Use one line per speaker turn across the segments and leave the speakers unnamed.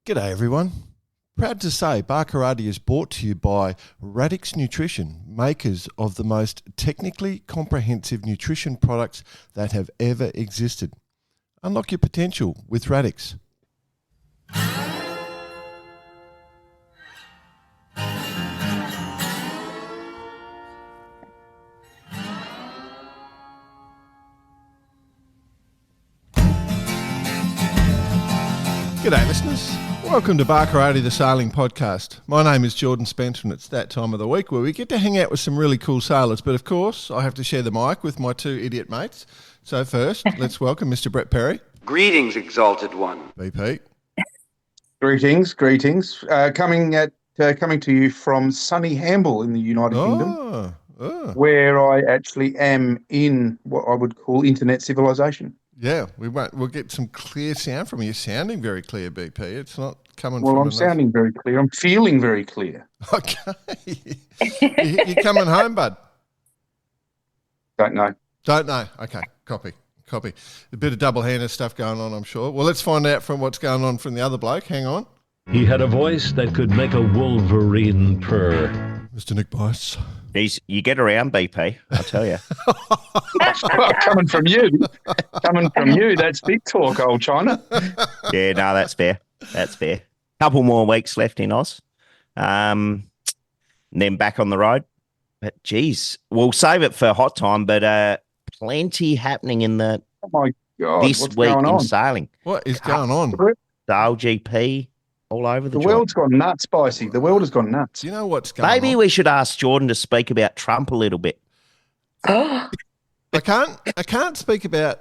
G'day everyone. Proud to say Barkarati is brought to you by Radix Nutrition, makers of the most technically comprehensive nutrition products that have ever existed. Unlock your potential with Radix. G'day listeners. Welcome to Barkarati, the Sailing Podcast. My name is Jordan Spencer and it's that time of the week where we get to hang out with some really cool sailors. But of course, I have to share the mic with my two idiot mates. So first, let's welcome Mr. Brett Perry.
Greetings, Exalted One.
BP.
Greetings. Coming to you from sunny Hamble in the United Kingdom, where I actually am in what I would call internet civilization.
Yeah, we'll get some clear sound from you. You're sounding very clear, BP. It's not coming
Well,
from
I'm sounding very clear. I'm feeling very clear.
Okay. You coming home, bud?
Don't know.
Okay, copy. A bit of double-handed stuff going on, I'm sure. Well, let's find out from what's going on from the other bloke. Hang on.
He had a voice that could make a wolverine purr.
Mr. Nick Bice.
Jeez, you get around, BP, I'll tell you.
Coming from you, that's big talk, old China.
Yeah, no, that's fair. Couple more weeks left in Oz. And then back on the road. But, geez, we'll save it for hot time, but plenty happening in
Oh, my God,
this
what's
week
going
in
on?
sailing.
What is going on?
Sail GP, all over the
The
joint.
world's gone nuts, Spicey. The world has gone nuts.
Do you know what's going
Maybe
on?
we should ask Jordan to speak about Trump a little bit.
I can't speak about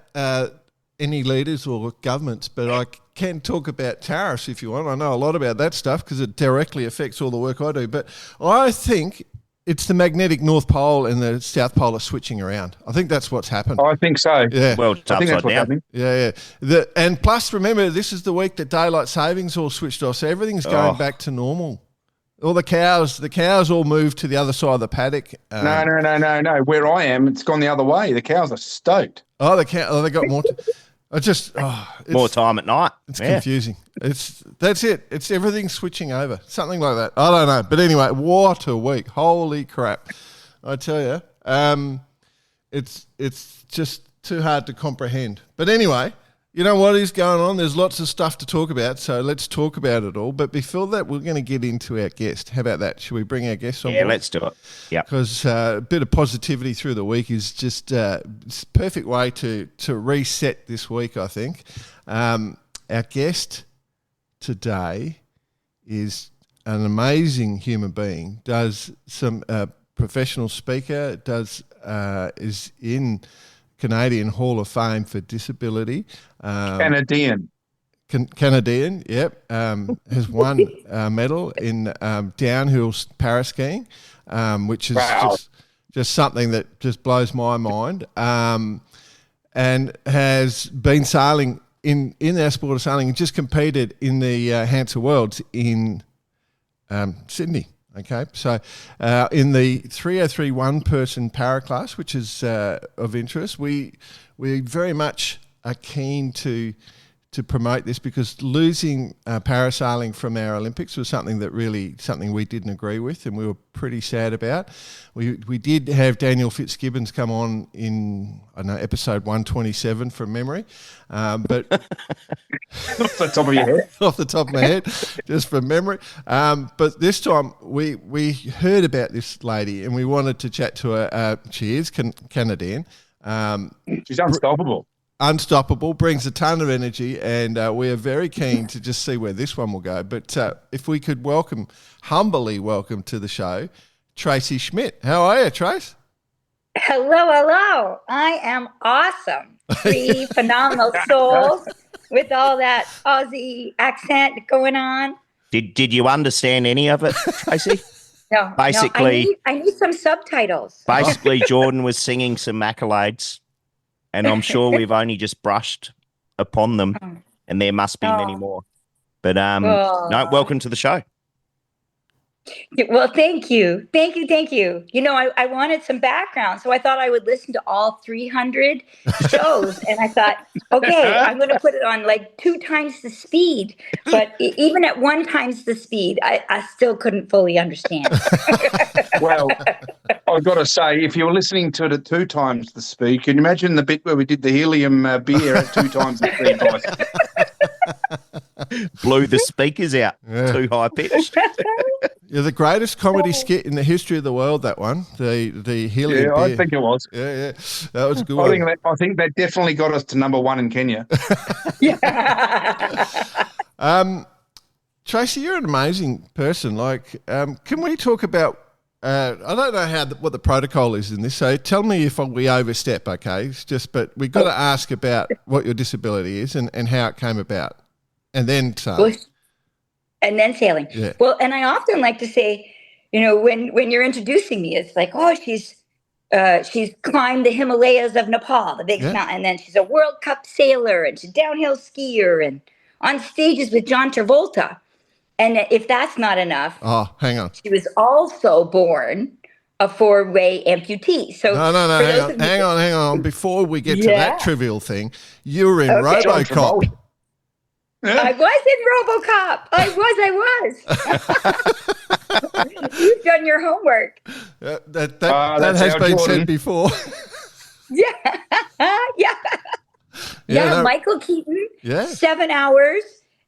any leaders or governments, but I can talk about tariffs if you want. I know a lot about that stuff because it directly affects all the work I do. But I think it's the magnetic North Pole and the South Pole are switching around. I think that's what's happened.
I think so.
Yeah.
Well, it's
I think that's
upside
what's
down.
happening.
Yeah. And plus, remember, this is the week that daylight savings all switched off, so everything's going back to normal. All the cows all moved to the other side of the paddock.
No. Where I am, it's gone the other way. The cows are stoked.
They got more.
More time at night.
It's confusing. That's it. It's everything switching over. Something like that. I don't know. But anyway, what a week. Holy crap. I tell you, it's just too hard to comprehend. But anyway, you know what is going on? There's lots of stuff to talk about, so let's talk about it all. But before that, we're going to get into our guest. How about that? Should we bring our guest on?
Yeah, let's do it. Yeah.
Because a bit of positivity through the week is just it's a perfect way to reset this week, I think. Our guest today is an amazing human being, does some professional speaker, is in Canadian Hall of Fame for Disability.
Canadian,
yep. Has won a medal in downhill paraskiing, which is just something that just blows my mind. And has been sailing in our sport of sailing and just competed in the Hansa Worlds in Sydney. Okay, so in the 303 one-person para class, which is of interest, we very much are keen to promote this because losing parasailing from our Olympics was something we didn't agree with and we were pretty sad about. We did have Daniel Fitzgibbons come on in, episode 127 from memory, but
off the top of your head.
off the top of my head, just from memory. But this time we heard about this lady and we wanted to chat to her. She is Canadian.
She's unstoppable.
Brings a ton of energy, and we are very keen to just see where this one will go. But if we could humbly welcome to the show, Tracy Schmitt. How are you, Trace?
Hello. I am awesome. Three phenomenal souls with all that Aussie accent going on.
Did you understand any of it, Tracy?
No.
Basically,
I need some subtitles.
Basically, Jordan was singing some accolades, and I'm sure we've only just brushed upon them, and there must be many more. But no, welcome to the show.
Well, thank you. Thank you. Thank you. You know, I wanted some background. So I thought I would listen to all 300 shows. And I thought, okay, I'm going to put it on like 2 times the speed. But even at 1 times the speed, I still couldn't fully understand.
Well, I've got to say, if you're listening to it at 2 times the speed, can you imagine the bit where we did the helium beer at 2 times the speed, guys?
Blew the speakers out. Too high pitched.
Yeah, the greatest comedy skit in the history of the world, that one. The helium beer.
I think it was.
Yeah. That was a good one.
I think that definitely got us to number 1 in Kenya.
Tracy, you're an amazing person. Like, can we talk about, I don't know what the protocol is in this, so tell me if we overstep, okay? But we've got to ask about what your disability is and how it came about. And then sailing.
And then sailing.
Yeah.
Well, and I often like to say, you know, when you're introducing me, it's like, oh, she's climbed the Himalayas of Nepal, the biggest mountain, and then she's a World Cup sailor, and she's a downhill skier, and on stages with John Travolta. And if that's not enough,
hang on,
she was also born a 4-way amputee. So
no, hang on. Before we get to that trivial thing, you were in RoboCop.
I was in RoboCop. I was. You've done your homework.
That has been said before.
Yeah, Michael Keaton. 7 hours,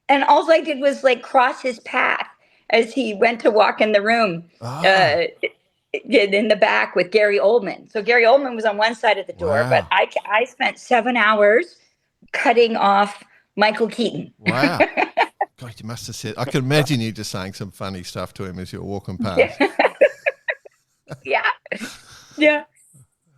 and all I did was like cross his path as he went to walk in the room in the back with Gary Oldman. So Gary Oldman was on one side of the door, but I spent 7 hours cutting off Michael Keaton.
Wow. God, you must have said, I can imagine you just saying some funny stuff to him as you're walking past.
Yeah.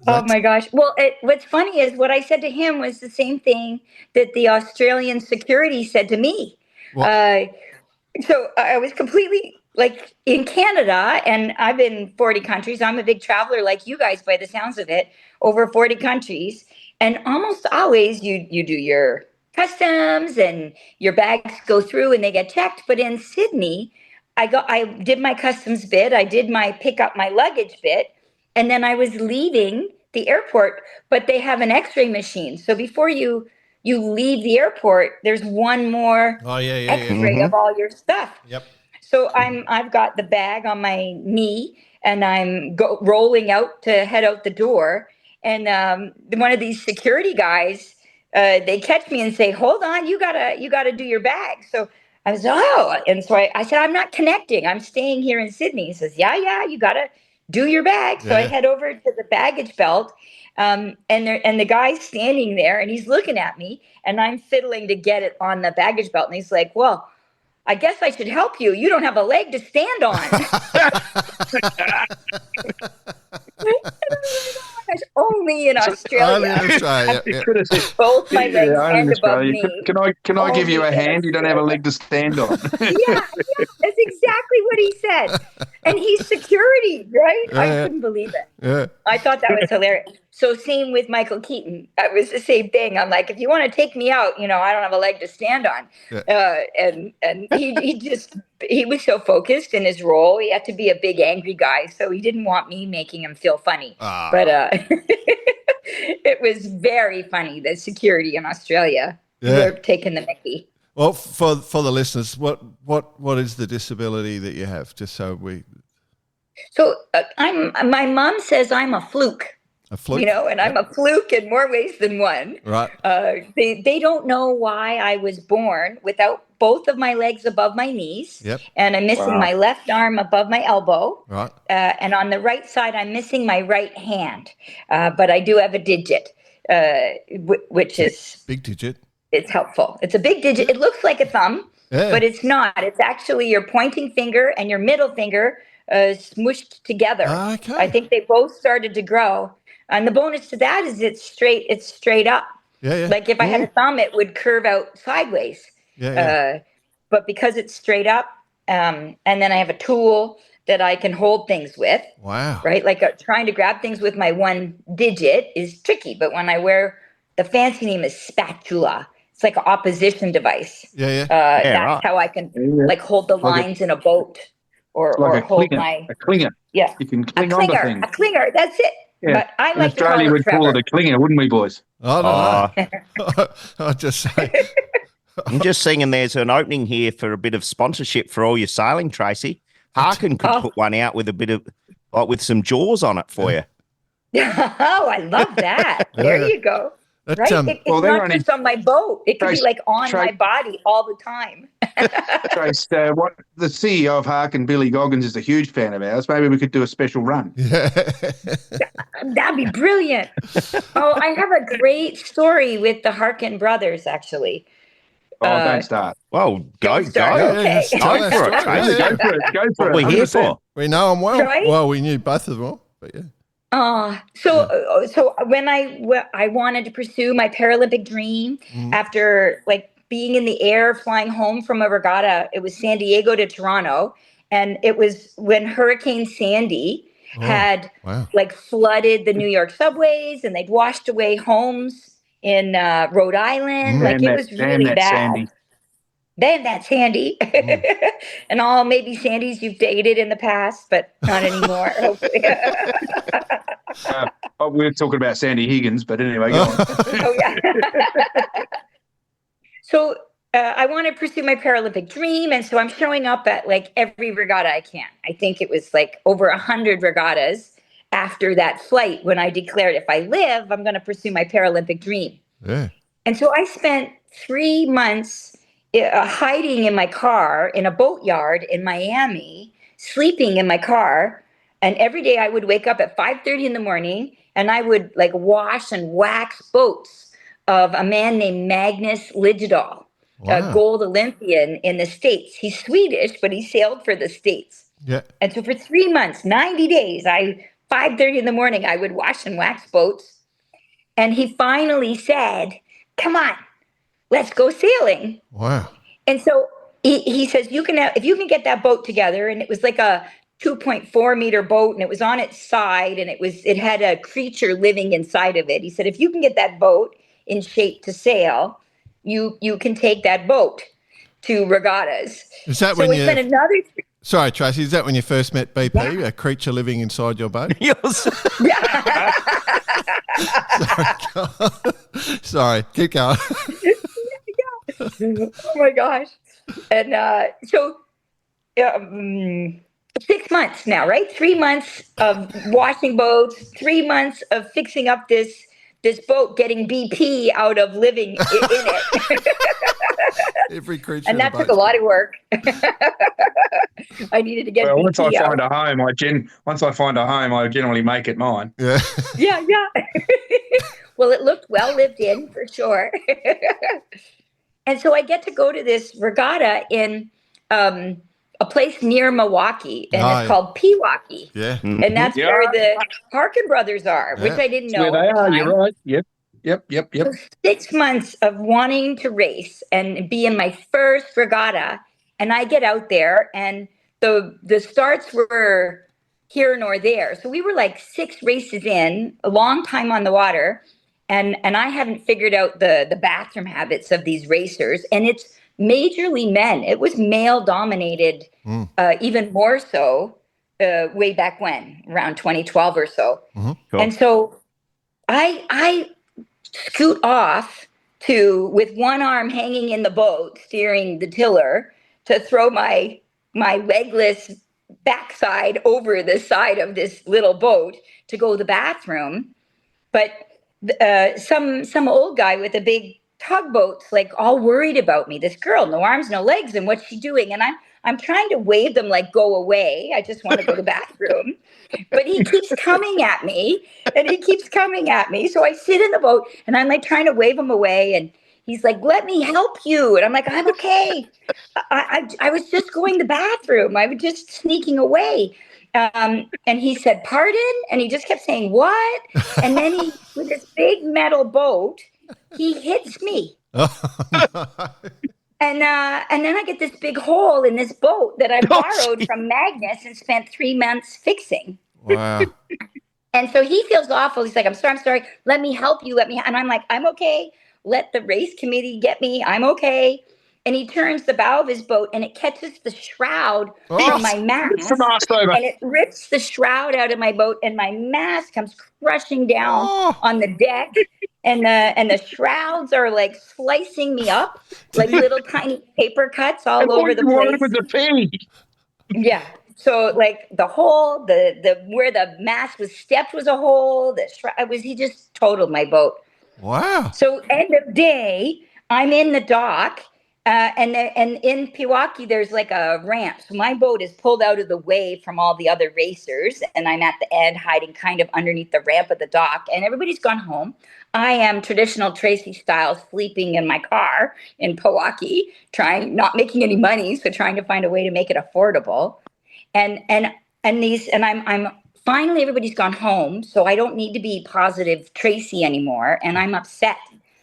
Oh my gosh. Well, what's funny is what I said to him was the same thing that the Australian security said to me. So I was completely like in Canada, and I've been in 40 countries. I'm a big traveler like you guys by the sounds of it, over 40 countries. And almost always you do your customs and your bags go through and they get checked. But in Sydney, I did my customs bit. I did my pick up my luggage bit. And then I was leaving the airport, but they have an x-ray machine. So before you leave the airport, there's one more x-ray of all your stuff.
Yep.
So I've got the bag on my knee and I'm rolling out to head out the door. And one of these security guys, they catch me and say, "Hold on, you gotta do your bag." So I was, and so I said, "I'm not connecting. I'm staying here in Sydney." He says, "Yeah, you gotta do your bag." So I head over to the baggage belt, and the guy's standing there, and he's looking at me, and I'm fiddling to get it on the baggage belt, and he's like, "Well, I guess I should help you. You don't have a leg to stand on." Only in Australia.
Only in Australia.
Both my legs stand above me.
Can I give you a hand? You don't have a leg to stand on.
Yeah, that's exactly what he said. And he's security, right? I couldn't believe it.
Yeah.
I thought that was hilarious. So same with Michael Keaton. It was the same thing. I'm like, if you want to take me out, I don't have a leg to stand on. Yeah. And he was so focused in his role. He had to be a big angry guy, so he didn't want me making him feel funny. But it was very funny. The security in Australia, they're taking the mickey.
Well, for the listeners, what is the disability that you have? Just so we.
So my mom says I'm a fluke.
A fluke?
And I'm a fluke in more ways than one.
Right.
They don't know why I was born without both of my legs above my knees.
Yep.
And I'm missing my left arm above my elbow.
Right.
And on the right side, I'm missing my right hand. But I do have a digit, which is...
Big digit.
It's helpful. It's a big digit. It looks like a thumb, but it's not. It's actually your pointing finger and your middle finger smushed together.
Okay.
I think they both started to grow. And the bonus to that is it's straight up.
Yeah.
Like if I had a thumb, it would curve out sideways.
Yeah.
But because it's straight up, and then I have a tool that I can hold things with.
Wow.
Right? Like trying to grab things with my one digit is tricky. But when I wear, the fancy name is spatula. It's like an opposition device.
Yeah.
That's how I can like hold the lines in a boat or hold
a clinger.
yeah.
You can cling on to things.
A clinger, that's it.
Yeah.
But I
In
like
Australia,
to
we'd call it a clinger, wouldn't we, boys?
I don't know. I'll just say.
I'm just seeing there's an opening here for a bit of sponsorship for all your sailing, Tracy. Harkin could put one out with a bit of, like, with some jaws on it for you.
Oh, I love that. There you go.
That,
Right? It's not just on my boat. It could be like on my body all the time.
Trace, what the CEO of Harkin, Billy Goggins, is a huge fan of ours. Maybe we could do a special run.
Yeah.
That'd be brilliant. Oh, I have a great story with the Harkin brothers, actually.
Oh, don't start.
Well, go.
Okay.
Yeah,
Go for it, Tracy.
Go for it. Go for
What
it.
we're here for.
We know them well.
Right?
Well, we knew both of them, but yeah.
So when I wanted to pursue my Paralympic dream after like being in the air, flying home from a regatta, it was San Diego to Toronto. And it was when Hurricane Sandy had like flooded the New York subways, and they'd washed away homes in Rhode Island. Like it was really bad.
Sandy.
Then that's Sandy. And all maybe Sandys you've dated in the past, but not anymore, hopefully.
We're talking about Sandy Higgins, but anyway, go on.
Oh, yeah. So I want to pursue my Paralympic dream. And so I'm showing up at like every regatta I can. I think it was like over 100 regattas after that flight when I declared if I live, I'm going to pursue my Paralympic dream.
Yeah.
And so I spent 3 months hiding in my car in a boatyard in Miami, sleeping in my car. And every day I would wake up at 5:30 in the morning and I would like wash and wax boats of a man named Magnus Lidgedal, a gold Olympian in the States. He's Swedish, but he sailed for the States.
Yeah.
And so for 3 months, 90 days, 5:30 in the morning, I would wash and wax boats. And he finally said, come on, let's go sailing.
Wow.
And so he says, if you can get that boat together, and it was like a 2.4 meter boat, and it was on its side, and it had a creature living inside of it. He said, if you can get that boat in shape to sail, you can take that boat to regattas.
Is that when you? Sorry, Tracy. Is that when you first met BP? A creature living inside your boat?
Yes.
Sorry, keep going.
Oh my gosh. And so 6 months now, right? 3 months of washing boats, 3 months of fixing up this boat, getting BP out of living in it.
Every creature.
And that took a lot of work. I needed to get BP
once I
out.
find a home, I generally make it mine.
Yeah.
Yeah. Well, it looked well lived in for sure. And so I get to go to this regatta in a place near Milwaukee, and it's called Pewaukee.
Yeah.
And that's where the Harkin brothers are, which I didn't know.
Where they are, you're right. Yep.
So 6 months of wanting to race and be in my first regatta, and I get out there, and the starts were here nor there. So we were like 6 races in, a long time on the water, and I hadn't figured out the bathroom habits of these racers, and it's majorly men. It was male dominated, even more so way back when, around 2012 or so.
Cool.
And so I scoot off with one arm hanging in the boat, steering the tiller, to throw my legless backside over the side of this little boat to go to the bathroom. But some old guy with a big tugboat's like all worried about me. This girl, no arms, no legs, and what's she doing? And I'm trying to wave them like, go away. I just want to go to the bathroom. But he keeps coming at me, and he keeps coming at me. So I sit in the boat, and I'm like trying to wave him away, and he's like, let me help you. And I'm like, I'm okay. I was just going to the bathroom. I was just sneaking away. And he said, pardon? And he just kept saying, what? And then with this big metal boat, he hits me. And then I get this big hole in this boat that I borrowed from Magnus and spent 3 months fixing.
Wow.
And so he feels awful. He's like, I'm sorry. Let me help you. And I'm like, I'm okay. Let the race committee get me. I'm okay. and he turns the bow of his boat, and it catches the shroud from my mast, and it rips the shroud out of my boat, and my mast comes crushing down on the deck, and the shrouds are like slicing me up like little tiny paper cuts all over the place. Yeah. So like the hole, the where the mast was stepped was a hole. He just totaled my boat.
Wow.
So end of day, I'm in the dock, and in Pewaukee there's like a ramp. So my boat is pulled out of the way from all the other racers, and I'm at the end hiding kind of underneath the ramp of the dock, and everybody's gone home. I am traditional Tracy style sleeping in my car in Pewaukee, not making any money, so trying to find a way to make it affordable. And I'm finally, everybody's gone home, so I don't need to be positive Tracy anymore, and I'm upset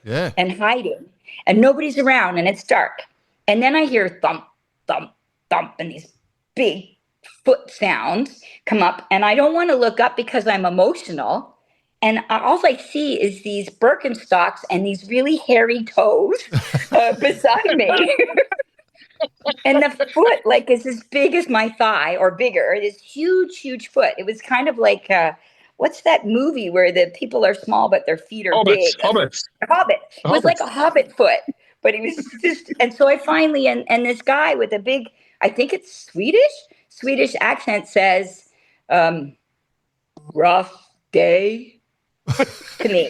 and hiding, and nobody's around, and it's dark. And then I hear thump, thump, thump, and these big foot sounds come up, and I don't want to look up because I'm emotional, and all I see is these Birkenstocks and these really hairy toes beside me. And the foot, like, is as big as my thigh or bigger. This huge, huge foot. It was kind of like, what's that movie where the people are small but their feet are big?
Hobbits.
Hobbit. It was like a hobbit foot, but he was just. And so I finally, and this guy with a big, I think it's Swedish accent says, "Rough day," to me.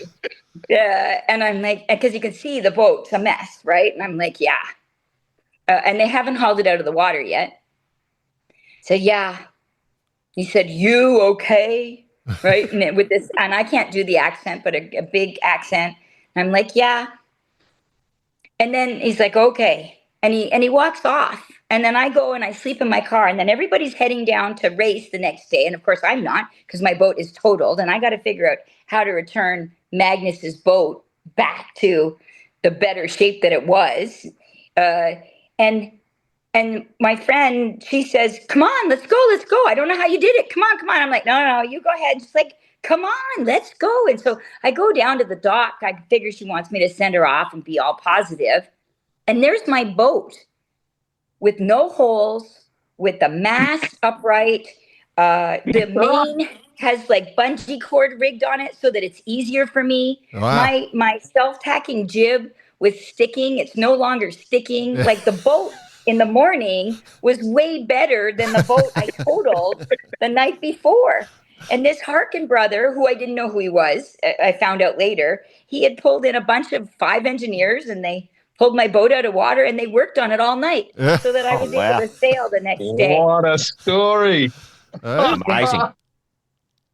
And I'm like, because you can see the boat's a mess, right? And I'm like, yeah. And they haven't hauled it out of the water yet. So yeah, he said, "You okay?" Right? And with this, and I can't do the accent, but a big accent. And I'm like, yeah. And then he's like, okay. And he walks off. And then I go and I sleep in my car. And then everybody's heading down to race the next day. And of course I'm not, because my boat is totaled. And I got to figure out how to return Magnus's boat back to the better shape that it was. And my friend, she says, "Come on, let's go. I don't know how you did it. Come on. I'm like, no, you go ahead." She's like, "Come on, let's go." And so I go down to the dock. I figure she wants me to send her off and be all positive. And there's my boat with no holes, with the mast upright. The main has like bungee cord rigged on it so that it's easier for me. Wow. My self-tacking jib was sticking. It's no longer sticking. Like the boat in the morning was way better than the boat I totaled the night before. And this Harkin brother, who I didn't know who he was, I found out later, he had pulled in a bunch of 5 engineers, and they pulled my boat out of water, and they worked on it all night so that I was able to sail the next day.
What a story.
Amazing.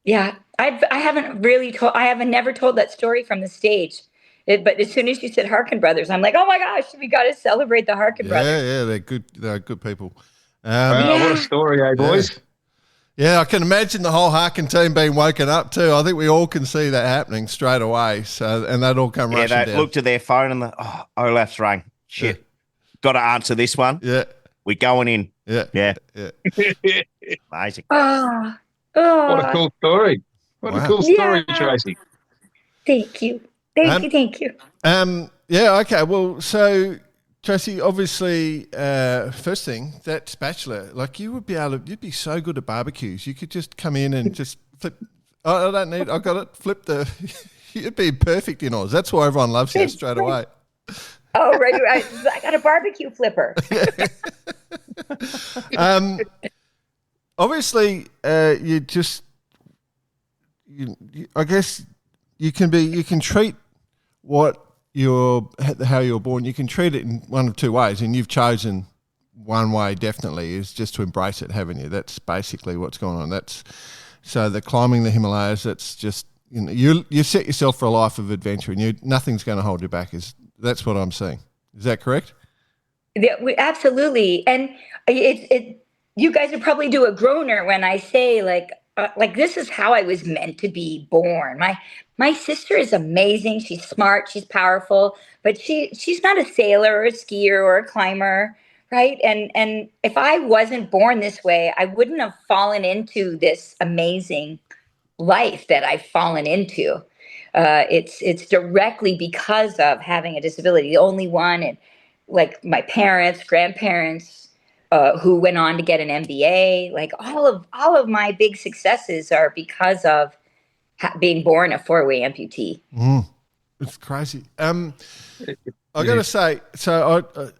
Yeah. I haven't never told that story from the stage. But as soon as you said Harkin brothers, I'm like, oh my gosh, we got to celebrate the Harkin brothers.
Yeah, they're good. They're good people.
What a story, boys?
Yeah, I can imagine the whole Harkin team being woken up too. I think we all can see that happening straight away. So, and they'd all come rushing down.
They looked at their phone and Olaf's rang. Shit, got to answer this one.
Yeah,
we're going in.
Yeah.
Amazing.
What a cool story. What a cool story, Tracy.
Thank you. Thank you.
Yeah, okay. Well, so Tracy, obviously, first thing, that spatula, like you'd be so good at barbecues. You could just come in and just flip. I got it. Flip you'd be perfect in Oz. That's why everyone loves you straight away.
Oh, right. I got a barbecue flipper.
Obviously, I guess you can treat how you're born. You can treat it in one of two ways, and you've chosen one way. Definitely is just to embrace it, haven't you? That's basically what's going on. So the climbing the Himalayas. That's just you set yourself for a life of adventure, and nothing's going to hold you back. That's what I'm saying. Is that correct?
Yeah, absolutely. And you guys would probably do a groaner when I say like this is how I was meant to be born. My sister is amazing. She's smart. She's powerful, but she's not a sailor or a skier or a climber, right? And if I wasn't born this way, I wouldn't have fallen into this amazing life that I've fallen into. It's directly because of having a disability, the only one, and like my parents, grandparents, who went on to get an MBA. Like all of my big successes are because of being born a 4-way amputee.
It's crazy. I got to say, so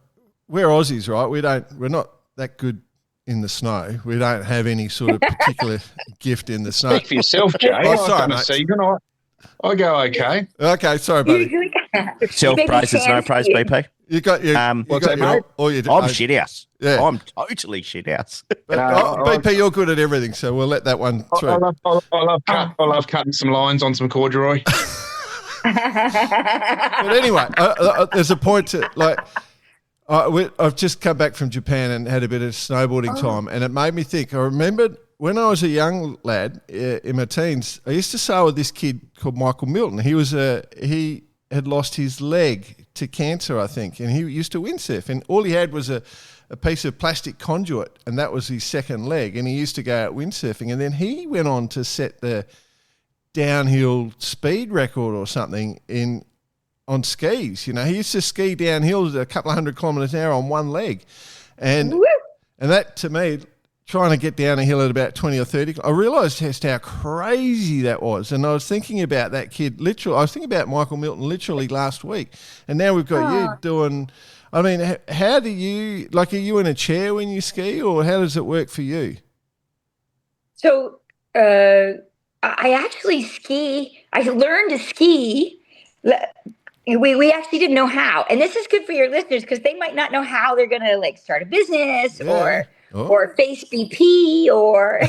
we're Aussies, right? We're not that good in the snow. We don't have any sort of particular gift in the snow.
Speak for yourself, Jay.
Oh, sorry, mate.
I go okay.
Okay, sorry, buddy.
Self-praise is no praise, BP.
You got your,
what's that, mate?
I'm shit house.
Yeah.
I'm totally shit house.
But BP, you're good at everything, so we'll let that one through.
I love cutting some lines on some corduroy.
But anyway, there's a point to like. I've just come back from Japan and had a bit of snowboarding time, and it made me think. I remembered when I was a young lad in my teens, I used to sail with this kid called Michael Milton. He had lost his leg to cancer, I think, and he used to windsurf, and all he had was a piece of plastic conduit, and that was his second leg, and he used to go out windsurfing, and then he went on to set the downhill speed record or something on skis. You know, he used to ski downhill a couple of 100 kilometres an hour on one leg, and that to me, trying to get down a hill at about 20 or 30, I realised just how crazy that was. And I was thinking about that kid literally. I was thinking about Michael Milton literally last week, and now we've got you doing. I mean, how do you like? Are you in a chair when you ski, or how does it work for you?
So I actually ski. I learned to ski. We actually didn't know how, and this is good for your listeners because they might not know how they're going to like start a business or face BP or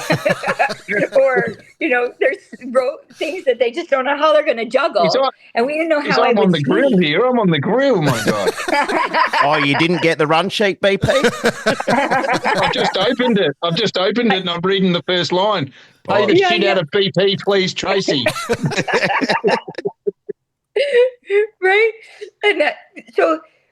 there's things that they just don't know how they're going to juggle, and we didn't know how.
I'm on the grill here. I'm on the grill, my God.
Oh, you didn't get the run sheet, BP?
I've just opened it, and I'm reading the first line. Pay the shit out of BP, please, Tracy.
Right, and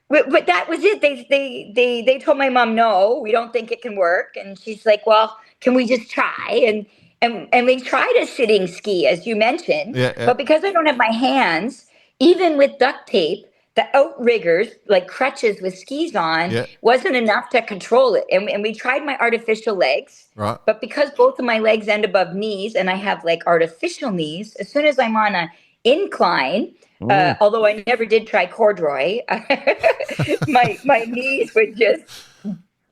but that was it. They told my mom, no, we don't think it can work, and she's like, well, can we just try? And we tried a sitting ski, as you mentioned, but because I don't have my hands, even with duct tape, the outriggers, like crutches with skis on, wasn't enough to control it. And we tried my artificial legs,
right? But
because both of my legs end above knees, and I have like artificial knees, as soon as I'm on a incline. Although I never did try corduroy, my knees would just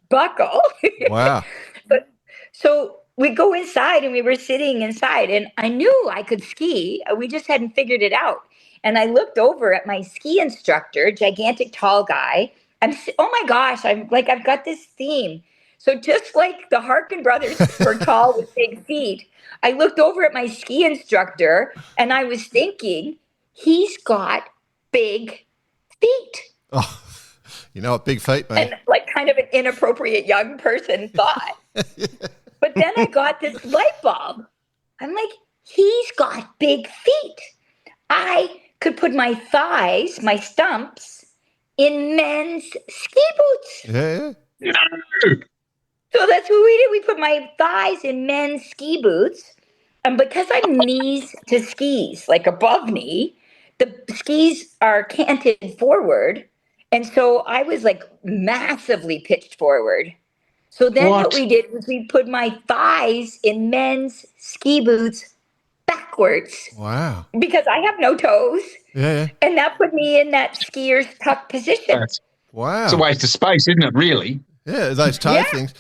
buckle.
Wow.
But so we go inside, and we were sitting inside, and I knew I could ski. We just hadn't figured it out. And I looked over at my ski instructor, gigantic tall guy. Oh my gosh, I've got this theme. So just like the Harkin brothers were tall with big feet, I looked over at my ski instructor, and I was thinking, he's got big feet.
Oh, you know what big feet mean?
And like kind of an inappropriate young person thought. But then I got this light bulb. I'm like, he's got big feet. I could put my thighs, my stumps, in men's ski boots.
Yeah.
So that's what we did. We put my thighs in men's ski boots. And because I'm knees to skis, like above knee, the skis are canted forward. And so I was like massively pitched forward. So then what we did was we put my thighs in men's ski boots backwards.
Wow.
Because I have no toes.
Yeah.
And that put me in that skier's tuck position.
Wow.
It's a waste of space, isn't it, really?
Yeah, those toe things.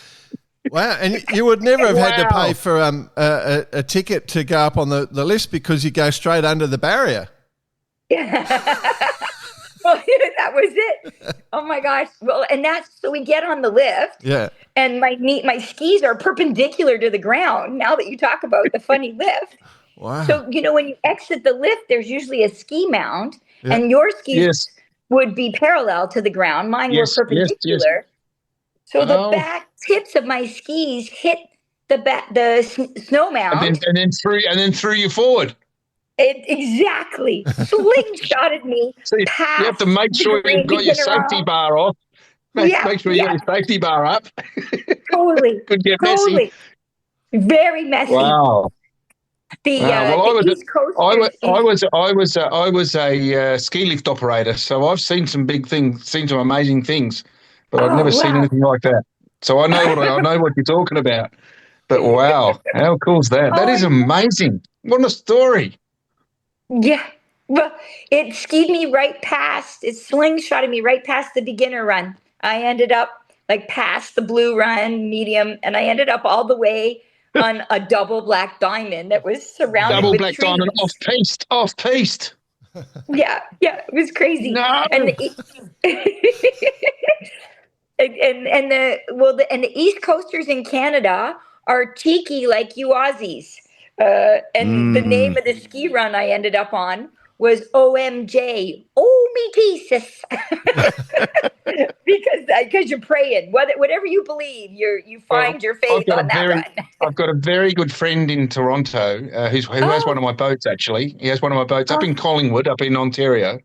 Wow, and you would never have had to pay for a ticket to go up on the list because you go straight under the barrier.
Yeah. Well, that was it. Oh my gosh. Well, and so we get on the lift.
Yeah.
And my skis are perpendicular to the ground. Now that you talk about the funny lift.
Wow.
So, when you exit the lift, there's usually a ski mount, and your skis would be parallel to the ground. Mine were perpendicular. So the back tips of my skis hit the snow mount.
And then threw you forward.
Exactly. Slingshotted me.
So you have to make sure you've got your safety bar off. Make sure you got your safety bar up.
Totally.
Could get
messy. Very messy.
Wow.
The East Coasters.
I was a ski lift operator, so I've seen some big things, seen some amazing things, but I've never seen anything like that. So I know I know what you're talking about. But wow, how cool is that? That is amazing. What a story.
Yeah. Well, it skied me right past, it slingshotted me right past the beginner run. I ended up like past the blue run, medium, and I ended up all the way on a double black diamond that was surrounded
Double
with
black
trees.
diamond off piste.
Yeah, it was crazy.
No.
And the East Coasters in Canada are cheeky like you Aussies. And the name of the ski run I ended up on was OMJ. Oh, me Jesus. because you're praying. Whatever you believe, you find your faith on that run.
I've got a very good friend in Toronto who has one of my boats, actually. He has one of my boats up in Collingwood, up in Ontario.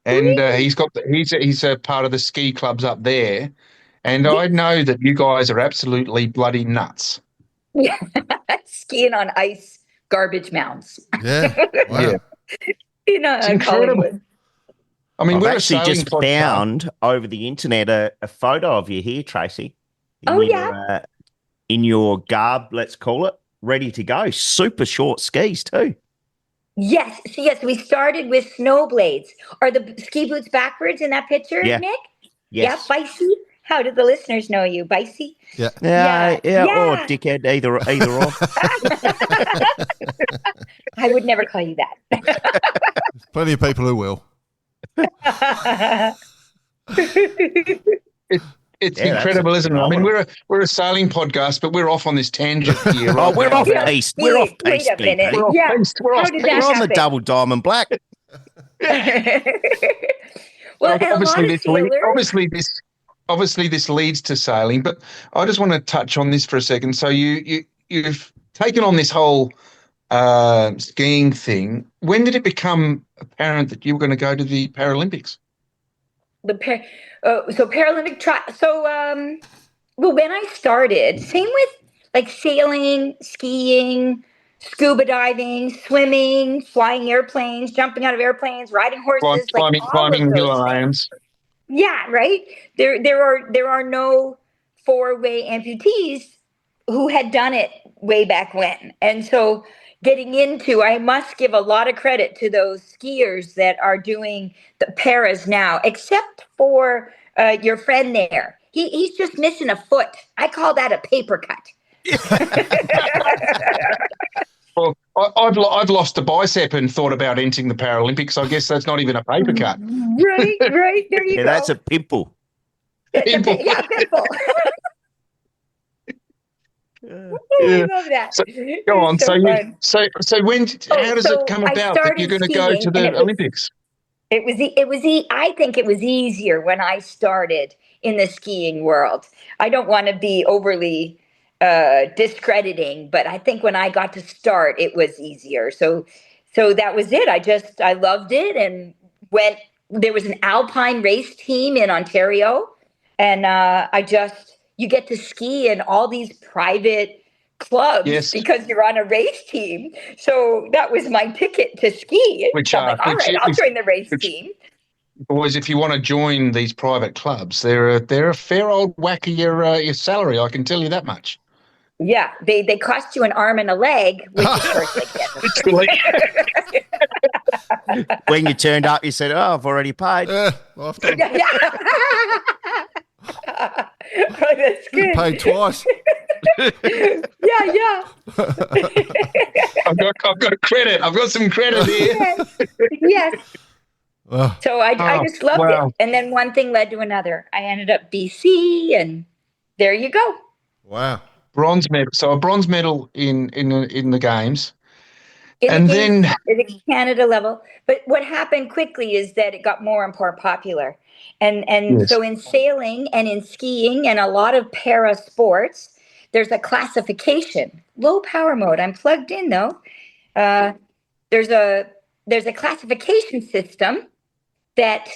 And he's a part of the ski clubs up there. And I know that you guys are absolutely bloody nuts.
Yeah, skiing on ice, garbage mounds.
Yeah, wow.
Yeah. It's incredible.
Collingwood.
I mean,
I've
we're
actually just
podcast.
found over the internet a photo of you here, Tracy. In your garb, let's call it, ready to go. Super short skis too.
Yes. So yes, we started with snow blades. Are the ski boots backwards in that picture,
Yeah.
Nick?
Yes.
Yeah, Bicey. How do the listeners know you, Bicey?
Yeah.
Yeah. Or dickhead, either or.
I would never call you that.
There's plenty of people who will.
It's incredible, isn't it? I mean, we're a sailing podcast, but we're off on this tangent here. Right
we're
now.
off piste. We're off piste.
Wait a minute.
We're off piste. We're off piste.
We're on the double diamond black.
Well,
obviously this leads to sailing, but I just want to touch on this for a second. So you've taken on this whole skiing thing. When did it become apparent that you were going to go to the Paralympics?
Paralympic well, when I started, same with like sailing, skiing, scuba diving, swimming, flying airplanes, jumping out of airplanes, riding horses,
climbing Himalayas.
Yeah, right. There are no four-way amputees who had done it way back when, and so I must give a lot of credit to those skiers that are doing the paras now, except for your friend there. He's just missing a foot. I call that a paper cut.
Well, I've lost a bicep and thought about entering the Paralympics. I guess that's not even a paper cut.
Right. There you go.
That's a pimple.
Pimple.
Pimple. I love that.
So, go on. So how does it come about that you're going to go to the Olympics?
I think it was easier when I started in the skiing world. I don't want to be overly discrediting, but I think when I got to start, it was easier. So that was it. I loved it and went. There was an alpine race team in Ontario, and you get to ski in all these private clubs because you're on a race team. So that was my ticket to ski. I'll join the race team.
Boys, if you want to join these private clubs, they're a fair old whack of your salary. I can tell you that much.
Yeah, they cost you an arm and a leg, which of course they get.
When you turned up, you said, "Oh, I've already paid."
Well,
That's good.
Paid twice.
Yeah.
I've got credit. I've got some credit here.
Yes. So I just loved it. And then one thing led to another. I ended up BC, and there you go.
Wow.
Bronze medal. So a bronze medal in the games.
At the Canada level. But what happened quickly is that it got more and more popular. And so in sailing and in skiing and a lot of para sports, there's a classification. Low power mode. I'm plugged in though. There's a classification system that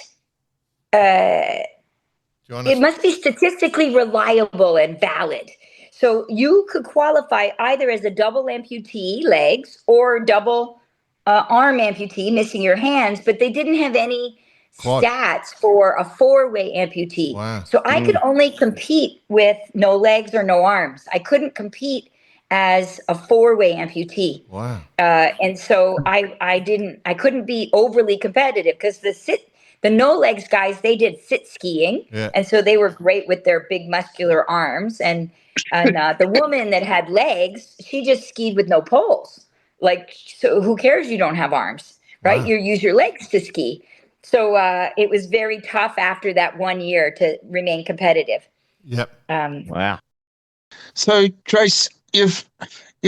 It must be statistically reliable and valid. So you could qualify either as a double amputee legs or double arm amputee missing your hands, but they didn't have any stats for a 4-way amputee.
Wow.
So I could only compete with no legs or no arms. I couldn't compete as a 4-way amputee.
Wow.
And so I couldn't be overly competitive because the no legs guys, they did sit skiing.
Yeah.
And so they were great with their big muscular arms. And the woman that had legs, she just skied with no poles. Like, so who cares? You don't have arms, right?
Wow.
You use your legs to ski. So it was very tough after that 1 year to remain competitive.
Yep.
Wow.
So, Trace, you've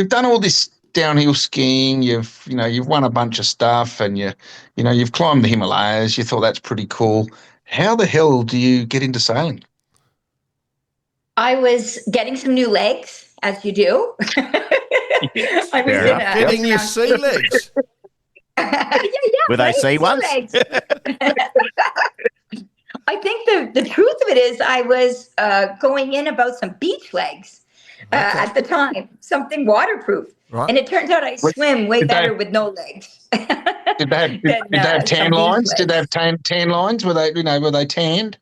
done all this downhill skiing. You've won a bunch of stuff, and you've climbed the Himalayas. You thought that's pretty cool. How the hell do you get into sailing?
I was getting some new legs, as you do. I was
getting your sea legs.
Were they sea ones?
I think the truth of it is I was going in about some beach legs at the time, something waterproof.
Right.
And it turns out I swim way better with no legs.
Did they have tan lines? Did they have tan lines? Were they tanned?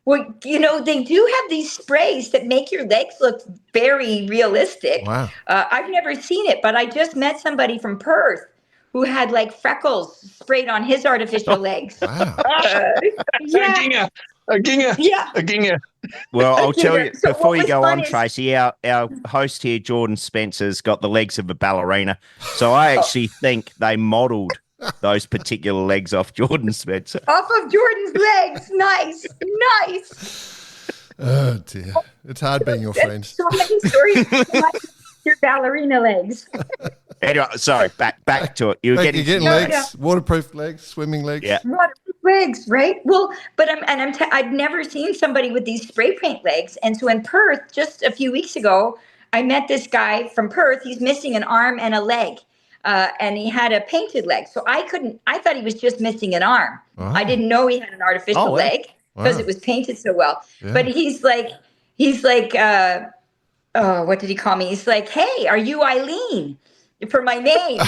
Well, they do have these sprays that make your legs look very realistic.
Wow.
I've never seen it, but I just met somebody from Perth who had like freckles sprayed on his artificial legs.
Wow.
A ginger.
Yeah.
A ginger.
Well, I'll tell you,
So
before you go on,
is,
Tracy, our host here, Jordan Spencer's got the legs of a ballerina. So I actually think they modelled those particular legs off Jordan Spencer.
Off of Jordan's legs. Nice.
Oh, dear. It's hard being your friend.
So many stories. Your ballerina legs.
Anyway, sorry, back to it. You're getting
legs, waterproof legs, swimming legs.
Yeah.
Waterproof legs, right? Well, but I'd never seen somebody with these spray paint legs. And so in Perth, just a few weeks ago, I met this guy from Perth. He's missing an arm and a leg. And he had a painted leg. So I thought he was just missing an arm.
Wow.
I didn't know he had an artificial leg because it was painted so well.
Yeah.
But he's like, oh, what did he call me? He's like, hey, are you Eileen? For my name.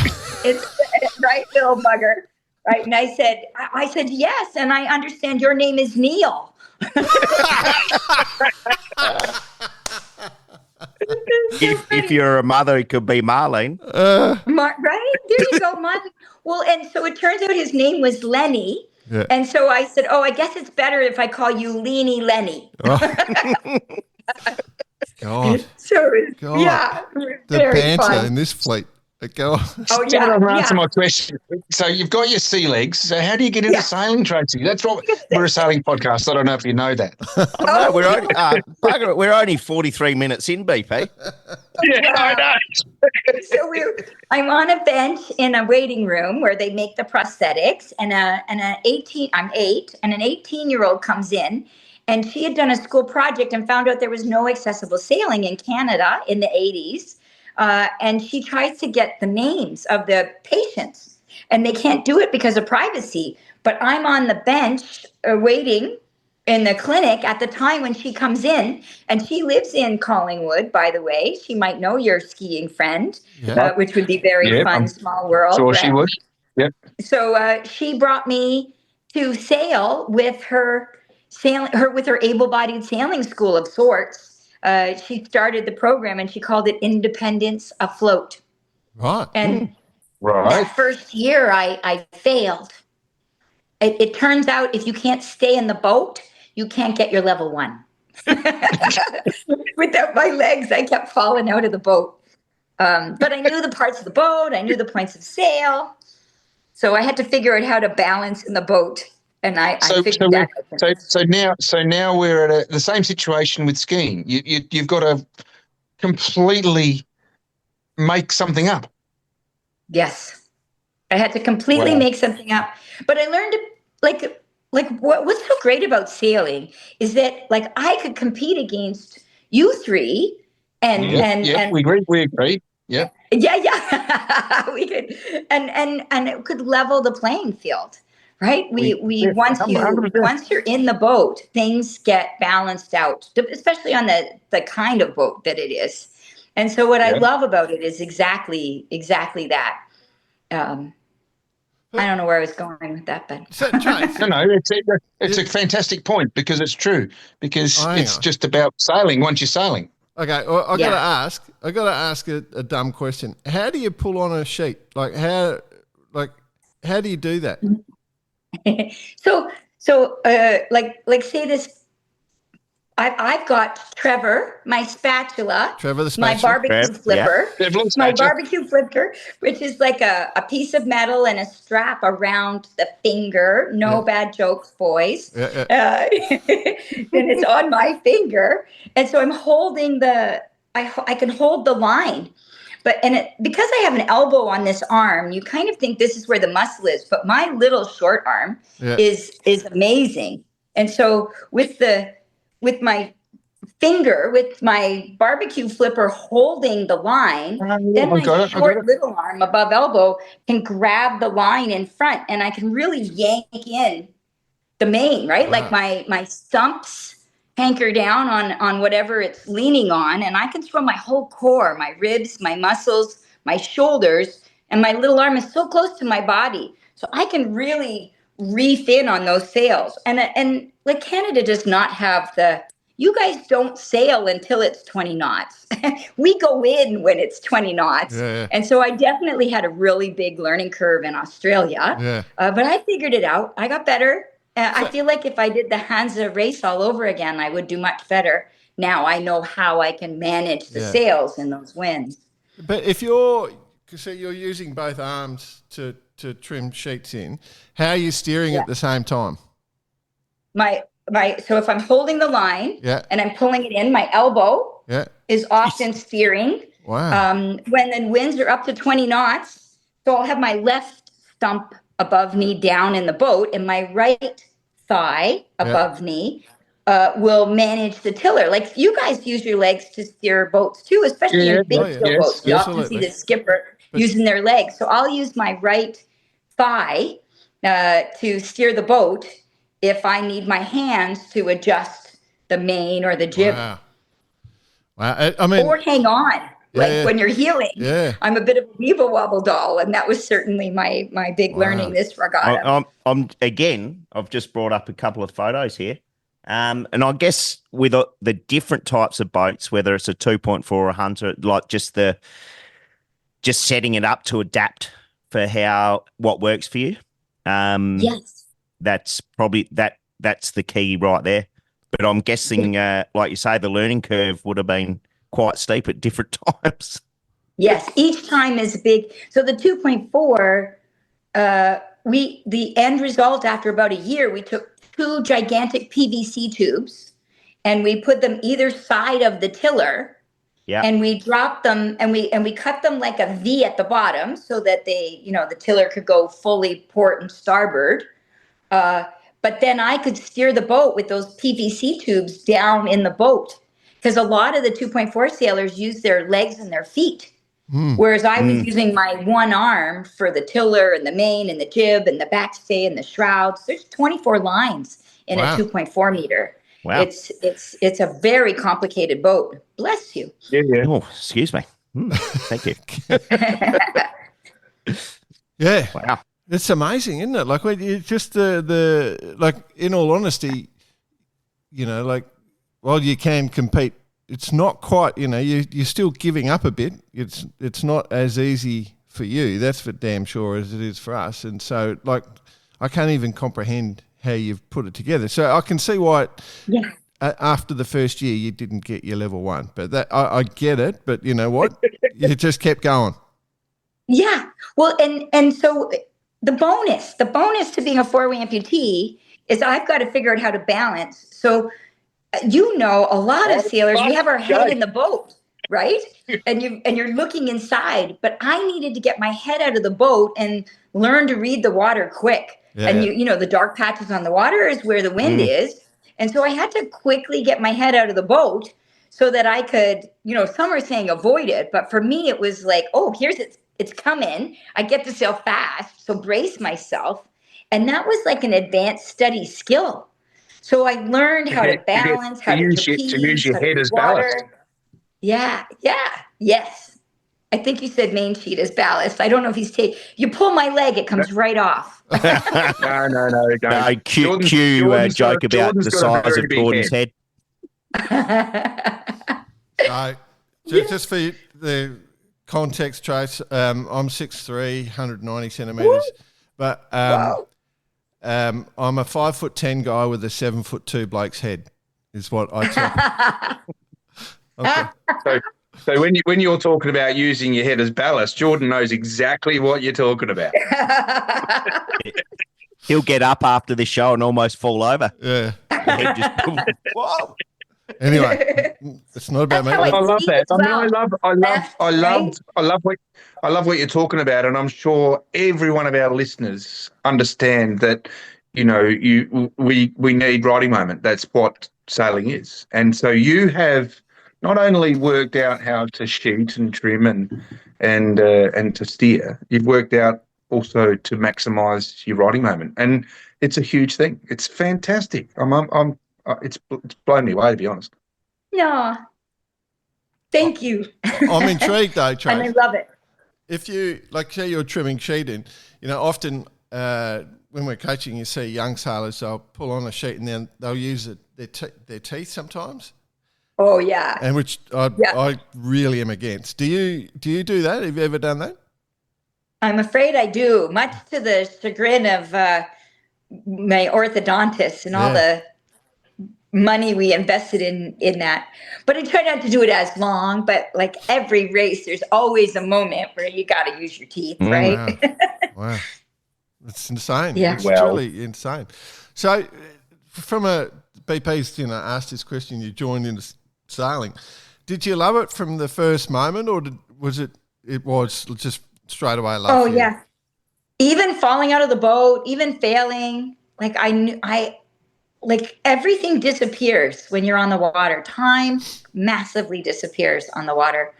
It's right, little bugger. Right. And I said, yes. And I understand your name is Neil.
If you're a mother, it could be Marlene.
Right? There you go, Marlene. Well, and so it turns out his name was Lenny.
Yeah.
And so I said, I guess it's better if I call you Leanie Lenny.
God.
So,
God.
yeah.
The banter in this fleet. Go on.
Oh, yeah.
Answer my question. So you've got your sea legs. So how do you get into sailing, Tracy? That's what we're a sailing podcast. I don't know if you know that.
No, we're only 43 minutes in, BP.
Yeah, I know.
So I'm on a bench in a waiting room where they make the prosthetics, and I'm 8, and an 18-year-old comes in, and she had done a school project and found out there was no accessible sailing in Canada in the 80s. And she tries to get the names of the patients, and they can't do it because of privacy. But I'm on the bench waiting in the clinic at the time when she comes in, and she lives in Collingwood, by the way. She might know your skiing friend, which would be very fun, small world.
Sure, she would. Yep.
So she brought me to sail with her able-bodied sailing school of sorts. She started the program and she called it Independence Afloat.
Right.
And that first year I failed. It turns out if you can't stay in the boat, you can't get your level 1. Without my legs, I kept falling out of the boat. But I knew the parts of the boat. I knew the points of sail. So I had to figure out how to balance in the boat. And I figured that out.
So now we're at the same situation with skiing. You've got to completely make something up.
Yes, I had to completely make something up. But I learned what's so great about sailing is that I could compete against you three, and
we agree. Yeah.
Yeah. We could, and it could level the playing field. right? Once you're in the boat, things get balanced out, especially on the kind of boat that it is. And so what I love about it is exactly that. I don't know where I was going with that, but
it's a fantastic point because it's true. Because it's just about sailing once you're sailing.
Okay, well, I got to ask a dumb question. How do you pull on a sheet? Like how do you do that?
So say this. I've got Trevor, my spatula, my barbecue flipper, barbecue flipper, which is like a piece of metal and a strap around the finger. No bad jokes, boys. Then it's on my finger, and so I'm holding I can hold the line, because I have an elbow on this arm, you kind of think this is where the muscle is, but my little short arm is amazing, and so with my finger, with my barbecue flipper holding the line, then my short little arm above elbow can grab the line in front, and I can really yank in the main, right? Wow. Like my stumps hanker down on whatever it's leaning on, and I can throw my whole core, my ribs, my muscles, my shoulders, and my little arm is so close to my body. So I can really reef in on those sails. And like Canada does not have you guys don't sail until it's 20 knots. We go in when it's 20 knots. Yeah. And so I definitely had a really big learning curve in Australia. Yeah. But I figured it out. I got better. I feel like if I did the Hansa race all over again, I would do much better. Now I know how I can manage the sails in those winds. But if you're using both arms to trim sheets in, how are you steering at the same time? So if I'm holding the line and I'm pulling it in, my elbow is often steering. Wow. When the winds are up to 20 knots, so I'll have my left stump above knee down in the boat, and my right thigh above knee will manage the tiller. Like you guys use your legs to steer boats too, especially in big boats. You often see the skipper using their legs. So I'll use my right thigh to steer the boat if I need my hands to adjust the main or the jib. Wow. I mean, or hang on. When you're healing, I'm a bit of a weeble wobble doll, and that was certainly my big learning this regatta.
I've just brought up a couple of photos here, and I guess with the different types of boats, whether it's a 2.4 or a Hunter, like just setting it up to adapt for what works for you. Yes, that's probably that's the key right there. But I'm guessing, like you say, the learning curve would have been quite steep at different times.
Yes, each time is big. So the 2.4, the end result after about a year, we took 2 gigantic PVC tubes and we put them either side of the tiller. Yeah. And we dropped them and we cut them like a V at the bottom so that the tiller could go fully port and starboard. But then I could steer the boat with those PVC tubes down in the boat. Because a lot of the 2.4 sailors use their legs and their feet, whereas I was using my one arm for the tiller and the main and the jib and the backstay and the shrouds. There's 24 lines in a 2.4 meter. Wow. It's a very complicated boat. Bless you.
Yeah. Oh, excuse me. Thank you.
Yeah. Wow. It's amazing, isn't it? Like when you just like in all honesty, while you can compete, it's not quite, you're still giving up a bit. It's not as easy for you, that's for damn sure, as it is for us. And so, like, I can't even comprehend how you've put it together. So I can see why after the first year you didn't get your level 1. But that I get it, but you know what? You just kept going. Yeah. Well, and so the bonus to being a 4-way amputee is I've got to figure out how to balance. So a lot of sailors, we have our head in the boat, right? And you're looking inside, but I needed to get my head out of the boat and learn to read the water quick. Yeah. And the dark patches on the water is where the wind is. And so I had to quickly get my head out of the boat so that I could, some are saying avoid it, but for me it was like, oh, it's coming. I get to sail fast, so brace myself.
And that was like an advanced study skill. So I learned how to balance, how to trapeze,
your
how to
head
do
as
water.
ballast.
Yeah, yes. I think you said main sheet as ballast. I don't know if he's you pull my leg, it comes right off.
No, don't.
Cue joke about the size of Gordon's head.
Just for the context, Trace, I'm 6'3", 190 centimetres, but I'm a 5'10" guy with a 7'2" bloke's head, is what I took.
Okay. So when you're talking about using your head as ballast, Jordan knows exactly what you're talking about.
He'll get up after the show and almost fall over.
Yeah.
The head just, whoa.
Anyway, it's not about me.
I love that. I love what you're talking about, and I'm sure every one of our listeners understand that. We need riding moment. That's what sailing is, and so you have not only worked out how to sheet and trim and to steer, you've worked out also to maximise your riding moment, and it's a huge thing. It's fantastic. It's blown me away, to be honest.
No, thank you.
I'm intrigued though, Trace.
And I love it.
If you say you're trimming sheeting, often when we're coaching, you see young sailors, they'll pull on a sheet and then they'll use their teeth sometimes.
Oh yeah.
And which I really am against. Do you do that? Have you ever done that?
I'm afraid I do, much to the chagrin of my orthodontist and all the money we invested in that. But I try not to do it as long, but like every race, there's always a moment where you got to use your teeth, right?
Wow. It's insane.
Yeah.
It's truly insane. So from BP's, asked this question, you joined into sailing. Did you love it from the first moment, or was it just straight away love?
Oh, yeah. Even falling out of the boat, even failing, everything disappears when you're on the water. Time massively disappears on the water.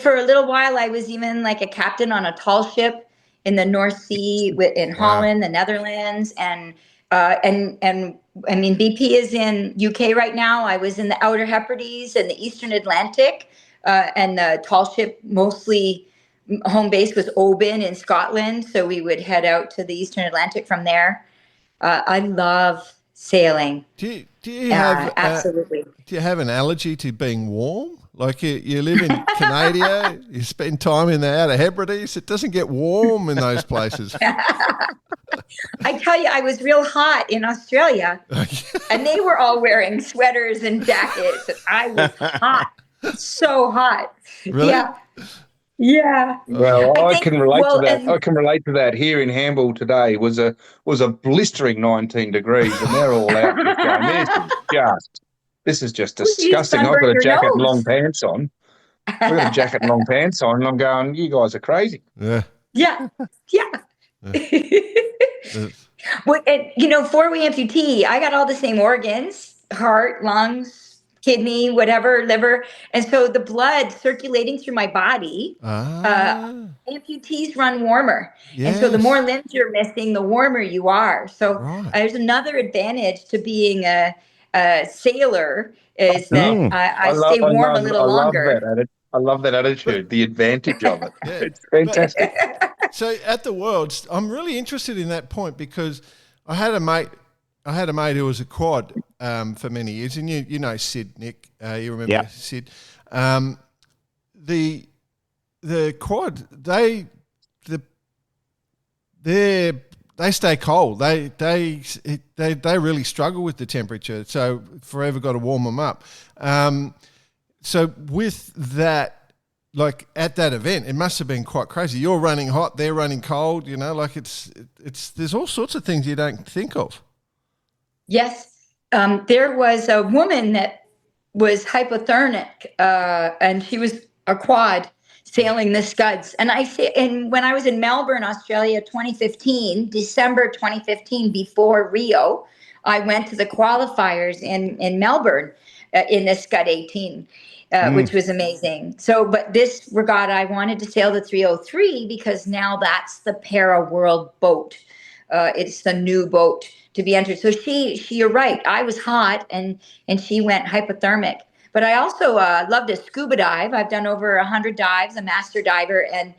For a little while, I was even like a captain on a tall ship in the North Sea in Holland, the Netherlands, and I mean, BP is in UK right now. I was in the Outer Hebrides and the Eastern Atlantic, and the tall ship mostly home base was Oban in Scotland. So we would head out to the Eastern Atlantic from there. I love sailing.
Do you have
absolutely?
Do you have an allergy to being warm? Like you live in Canada, you spend time in the Outer Hebrides. It doesn't get warm in those places.
I tell you, I was real hot in Australia, and they were all wearing sweaters and jackets, and I was hot, so hot.
Really?
Yeah.
Well, I can relate to that. I can relate to that. Here in Hamble today was a blistering 19 degrees, and they're all out going, this is just disgusting. I've got a jacket and long pants on. I've got a jacket and long pants on, and I'm going, you guys are crazy.
Yeah.
Well, and, for we amputee, I got all the same organs: heart, lungs, kidney, whatever, liver. And so the blood circulating through my body, amputees run warmer. Yes. And so the more limbs you're missing, the warmer you are. So there's another advantage to being a sailor is that I stay warm a little longer.
I love that attitude, the advantage of it. Yeah. It's fantastic.
So at the Worlds, I'm really interested in that point because I had a mate who was a quad for many years, and you know Sid, Nick, you remember Sid. The quad, they stay cold. They really struggle with the temperature, so forever got to warm them up. So with that, like at that event, it must have been quite crazy. You're running hot, they're running cold. There's all sorts of things you don't think of.
Yes, there was a woman that was hypothermic, and she was a quad sailing the Scuds. And when I was in Melbourne, Australia, 2015, December 2015, before Rio, I went to the qualifiers in Melbourne in the Scud 18. Which was amazing. So, but this regatta, I wanted to sail the 303 because now that's the para world boat. it's the new boat to be entered. So you're right. I was hot and she went hypothermic. But I also love to scuba dive. I've done over 100 dives, a master diver, and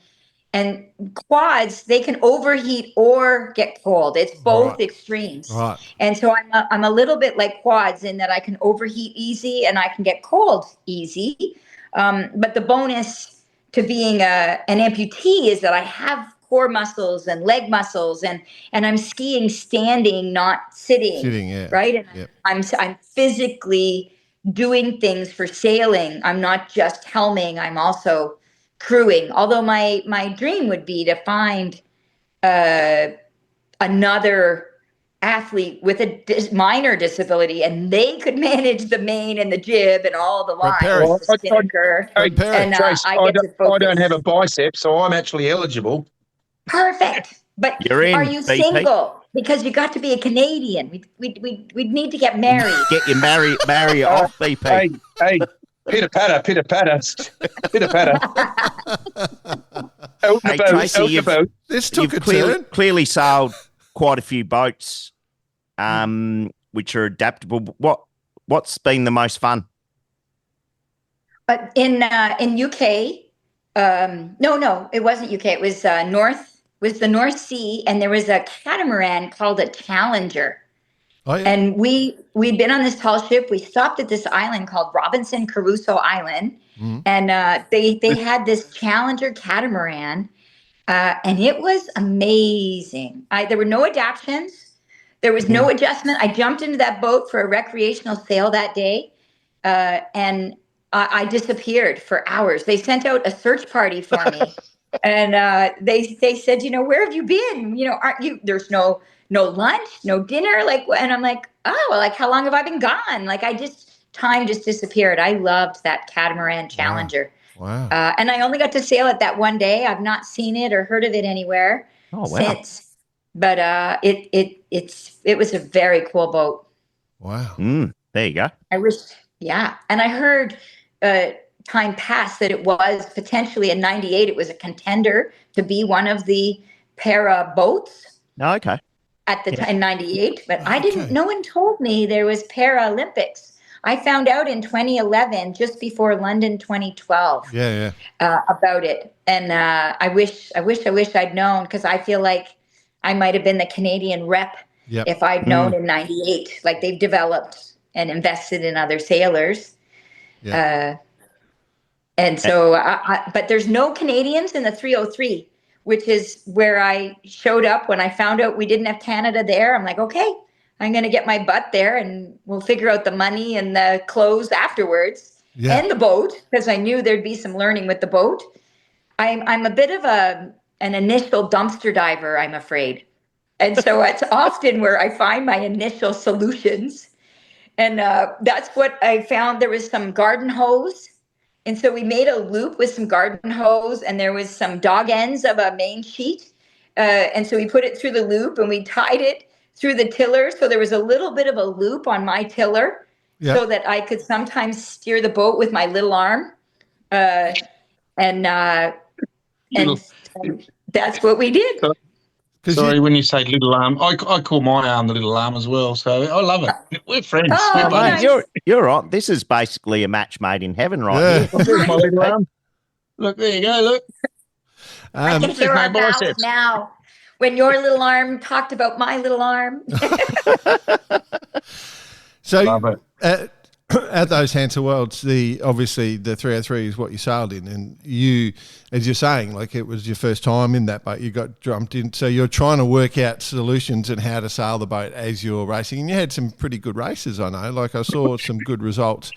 quads, they can overheat or get cold. It's both extremes.
Right.
And so I'm a little bit like quads in that I can overheat easy and I can get cold easy. But the bonus to being an amputee is that I have core muscles and leg muscles, and I'm skiing standing, not sitting.
Sitting, yeah.
Right. And I'm physically doing things for sailing. I'm not just helming. I'm also crewing. Although my dream would be to find another athlete with a minor disability, and they could manage the main and the jib and all the lines.
Well,
the spinnaker.
Trace, I don't have a bicep, so I'm actually eligible.
Perfect. But
You're in,
are you
BP.
single? Because you got to be a Canadian. We'd need to get married.
Get you marry off, BP.
Hey, pitter patter. Out
Hey,
the boat,
Tracy,
out the boat.
This took
You've
a turn.
clearly sailed quite a few boats, which are adaptable. What's been the most fun?
In UK, no, it wasn't UK. It was the North Sea, and there was a catamaran called a Challenger.
Oh, yeah.
And we'd been on this tall ship. We stopped at this island called Robinson Crusoe Island, and they had this Challenger catamaran, and it was amazing. There were no adaptions. There was no adjustment. I jumped into that boat for a recreational sail that day, and I disappeared for hours. They sent out a search party for me, and they said, where have you been? Aren't you? There's no lunch, no dinner. And I'm like, how long have I been gone? Time just disappeared. I loved that catamaran Challenger.
Wow.
And I only got to sail it that one day. I've not seen it or heard of it anywhere since. But it was a very cool boat.
Wow.
There you go.
I wish, yeah. And I heard time passed that it was potentially in '98. It was a contender to be one of the para boats.
Oh, okay.
At the time in '98, but I didn't. No one told me there was Paralympics. I found out in 2011, just before London 2012.
Yeah.
About it, and I wish I'd known, because I feel like I might have been the Canadian rep if I'd known in '98. Like, they've developed and invested in other sailors. Yeah. And so, but there's no Canadians in the 303. Which is where I showed up when I found out we didn't have Canada there. I'm like, okay, I'm going to get my butt there, and we'll figure out the money and the clothes afterwards, and the boat, because I knew there'd be some learning with the boat. I'm a bit of an initial dumpster diver, I'm afraid. And so it's often where I find my initial solutions. And that's what I found. There was some garden hose. And so we made a loop with some garden hose, and there was some dog ends of a main sheet. And so we put it through the loop, and we tied it through the tiller. So there was a little bit of a loop on my tiller so that I could sometimes steer the boat with my little arm. And that's what we did.
Sorry, when you say little arm, I call my arm the little arm as well. So I love it. We're friends.
Oh,
Mate, you're right. This is basically a match made in heaven, right here.
There's my little arm. Look, there you go. Look.
I can hear our vows now. When your little arm talked about my little arm.
So at those Hansa Worlds, obviously the 303 is what you sailed in, and you, as you're saying, like, it was your first time in that boat. You got jumped in, so you're trying to work out solutions and how to sail the boat as you're racing. And you had some pretty good races, I know. Like, I saw some good results,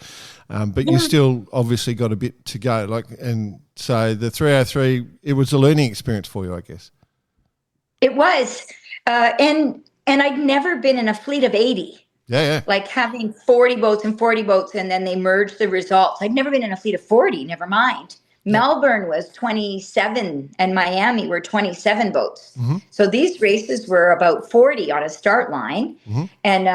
but you still obviously got a bit to go. Like, and so the 303, it was a learning experience for you, I guess.
It was, and I'd never been in a fleet of 80.
Yeah.
Like having 40 boats, and then they merged the results. I'd never been in a fleet of 40, never mind. Melbourne was 27 and Miami were 27 boats. So these races were about 40 on a start line. And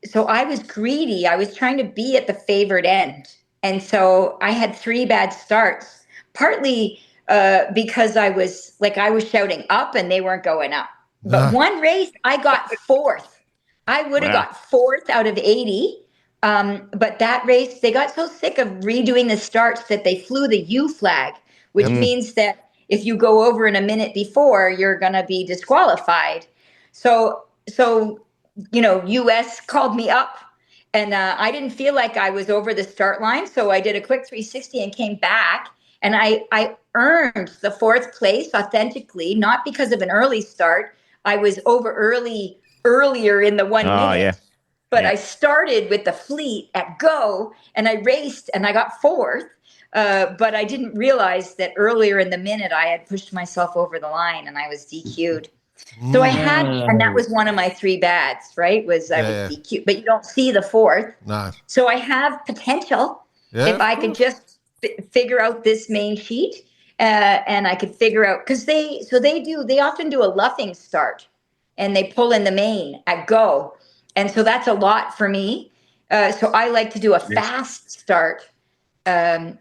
so I was greedy. I was trying to be at the favored end. And so I had 3 bad starts, partly because I was shouting up and they weren't going up. But one race, I got fourth. I would have got fourth out of 80. But that race, they got so sick of redoing the starts that they flew the U flag, which means that if you go over in a minute before, you're going to be disqualified. So, US called me up, and I didn't feel like I was over the start line. So I did a quick 360 and came back, and I earned the fourth place authentically, not because of an early start. I was over earlier in the 1 minute.
Yeah.
But I started with the fleet at go, and I raced, and I got fourth. But I didn't realize that earlier in the minute I had pushed myself over the line, and I was DQ'd. So I had, and that was one of my 3 bads, right? I was DQ'd, but you don't see the fourth. No. So I have potential if I could just figure out this main sheet, and I could figure out, because they often do a luffing start, and they pull in the main at go. And so that's a lot for me. So I like to do a fast start, and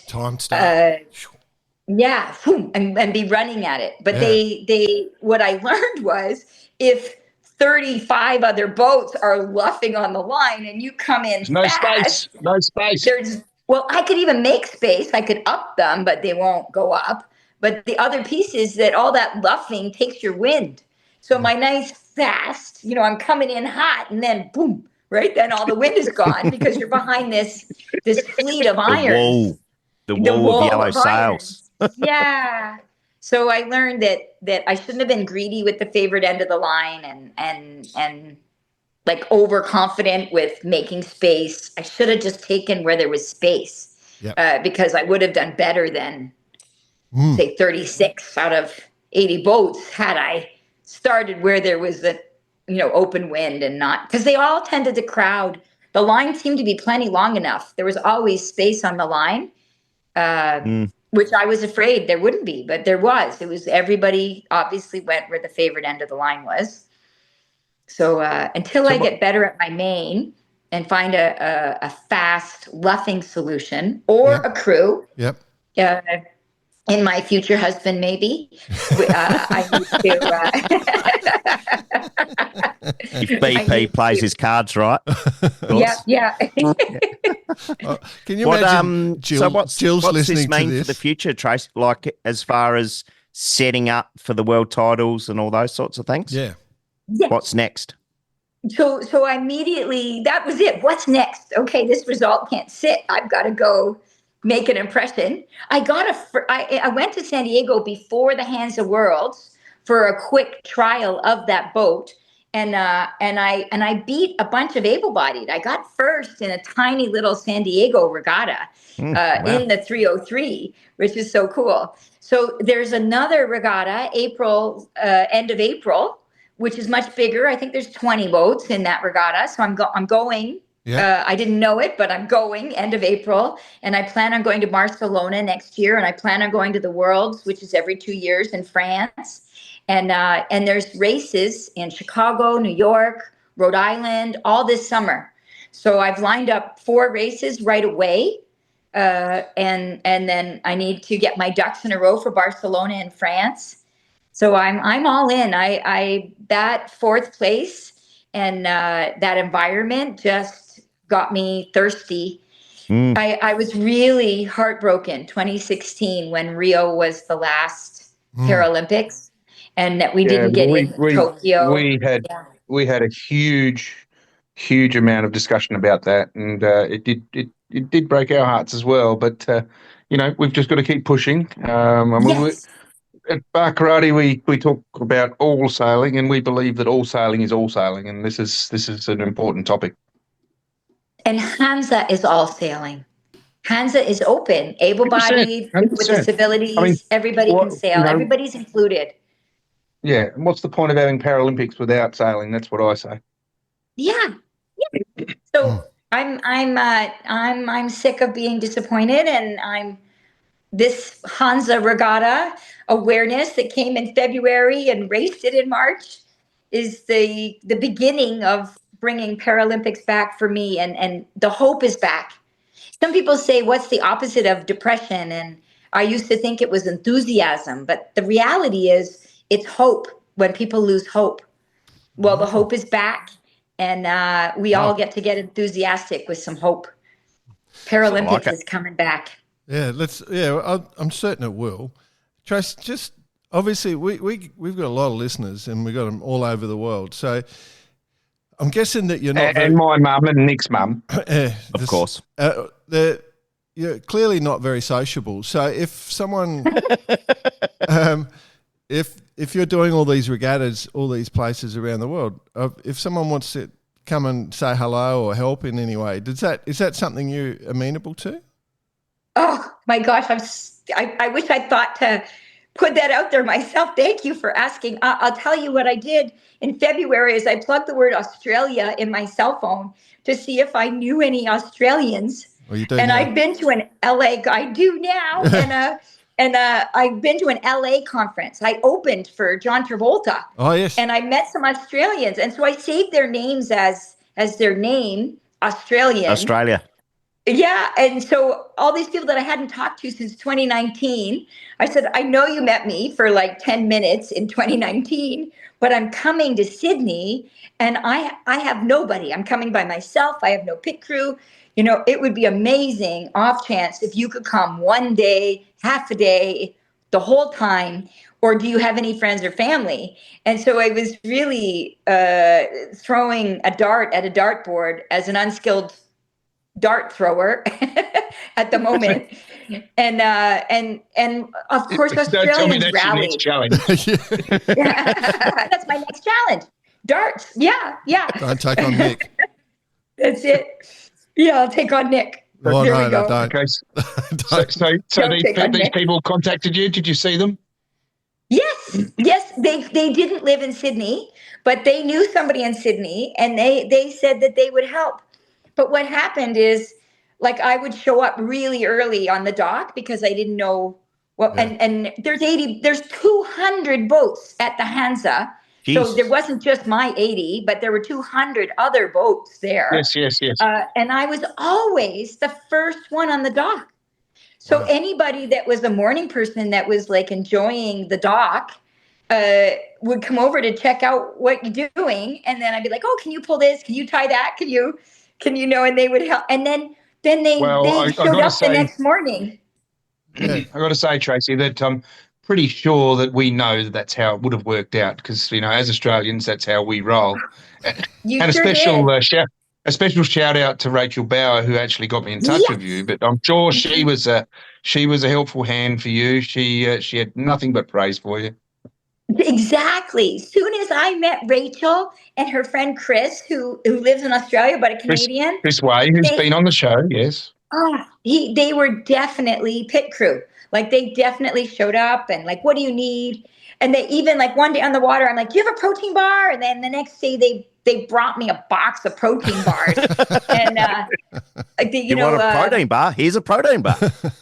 time start.
And be running at it. But they what I learned was, if 35 other boats are luffing on the line and you come in
no
fast,
space.
I could even make space. I could up them, but they won't go up. But the other piece is that all that luffing takes your wind. So my nice fast, I'm coming in hot, and then boom, right? Then all the wind is gone because you're behind this fleet of irons.
The wall of yellow sails.
Yeah. So I learned that I shouldn't have been greedy with the favored end of the line and like overconfident with making space. I should have just taken where there was space, because I would have done better than say 36 out of 80 boats had I started where there was the open wind, and not, because they all tended to crowd. The line seemed to be plenty long enough. There was always space on the line, which I was afraid there wouldn't be, but there was. It was, everybody obviously went where the favorite end of the line was. So until I get better at my main and find a fast luffing solution or a crew.
Yep.
In my future husband, maybe. I need to.
If BP plays his cards right.
Yeah.
Can you imagine
what's this mean for the future, Trace? Like, as far as setting up for the world titles and all those sorts of things?
Yeah.
What's next?
So I immediately, that was it. What's next? Okay, this result can't sit. I've got to go make an impression. I went to San Diego before the Hansa Worlds for a quick trial of that boat, and I beat a bunch of able-bodied. I got first in a tiny little San Diego regatta in the 303, which is so cool. So there's another regatta, end of April, which is much bigger. I think there's 20 boats in that regatta, so I'm going. Yeah. I didn't know it, but I'm going end of April, and I plan on going to Barcelona next year, and I plan on going to the Worlds, which is every 2 years in France, and there's races in Chicago, New York, Rhode Island, all this summer. So I've lined up 4 races right away, and then I need to get my ducks in a row for Barcelona and France. So I'm all in. I that 4th place and that environment just got me thirsty. I was really heartbroken 2016 when Rio was the last Paralympics, and that we didn't get in Tokyo.
We had a huge amount of discussion about that, and it did break our hearts as well. But we've just got to keep pushing.
Yes.
At Bar Karate, we talk about all sailing, and we believe that all sailing is all sailing, and this is an important topic.
And Hansa is all sailing. Hansa is open, able-bodied,
100%.
with disabilities. Everybody can sail. Everybody's included.
Yeah, and what's the point of having Paralympics without sailing? That's what I say.
Yeah. So I'm sick of being disappointed, and I'm this Hansa Regatta awareness that came in February and raced it in March is the beginning of bringing Paralympics back for me, and the hope is back. Some people say, what's the opposite of depression? And I used to think it was enthusiasm, but the reality is it's hope. when people lose hope. Well, the hope is back, and we all get enthusiastic with some hope. Paralympics is coming back.
Yeah, I'm certain it will. Trace, just obviously we've got a lot of listeners, and we've got them all over the world. So I'm guessing that you're not
and my mum and Nick's mum,
of course.
You're clearly not very sociable. So if someone, if you're doing all these regattas, all these places around the world, if someone wants to come and say hello or help in any way, is that something you're amenable to?
Oh my gosh, I wish I thought to put that out there myself. Thank you for asking. I'll tell you what I did in February is I plugged the word Australia in my cell phone to see if I knew any Australians.
Well, you do
and
now.
I've been to an LA. I do now, and I've been to an LA conference. I opened for John Travolta.
Oh yes.
And I met some Australians, and so I saved their names as their name, Australian.
Australia.
Yeah, and so all these people that I hadn't talked to since 2019, I said, I know you met me for like 10 minutes in 2019, but I'm coming to Sydney, and I have nobody. I'm coming by myself. I have no pit crew. You know, it would be amazing off chance if you could come one day, half a day, the whole time, or do you have any friends or family? And so I was really throwing a dart at a dartboard as an unskilled dart thrower at the moment, and of course Australians rallied. That's my next challenge. Darts, yeah.
Don't take on Nick.
That's it. Yeah, I'll take on Nick.
Oh,
there
no,
we go.
no, don't.
Okay. So these people contacted you. Did you see them?
Yes. They didn't live in Sydney, but they knew somebody in Sydney, and they said that they would help. But what happened is, like, I would show up really early on the dock because I didn't know what. Yeah. And there's 200 boats at the Hansa. Jeez. So there wasn't just my 80, but there were 200 other boats there.
Yes.
And I was always the first one on the dock. So anybody that was a morning person that was like enjoying the dock would come over to check out what you're doing. And then I'd be like, oh, can you pull this? Can you tie that? Can you know, and they would help. And then they showed up the next morning.
I got to say, Tracy, that I'm pretty sure that we know that that's how it would have worked out because, you know, as Australians, that's how we roll. And a special shout out to Rachel Bauer, who actually got me in touch with you. But I'm sure she was a helpful hand for you. She had nothing but praise for you.
Exactly. Soon as I met Rachel and her friend Chris, who lives in Australia but a Canadian,
Chris Way, who's been on the show, yes.
They were definitely pit crew. Like, they definitely showed up and like, what do you need? And they even, like, one day on the water, I'm like, do you have a protein bar? And then the next day they brought me a box of protein bars. And you know,
want a protein bar? Here's a protein bar.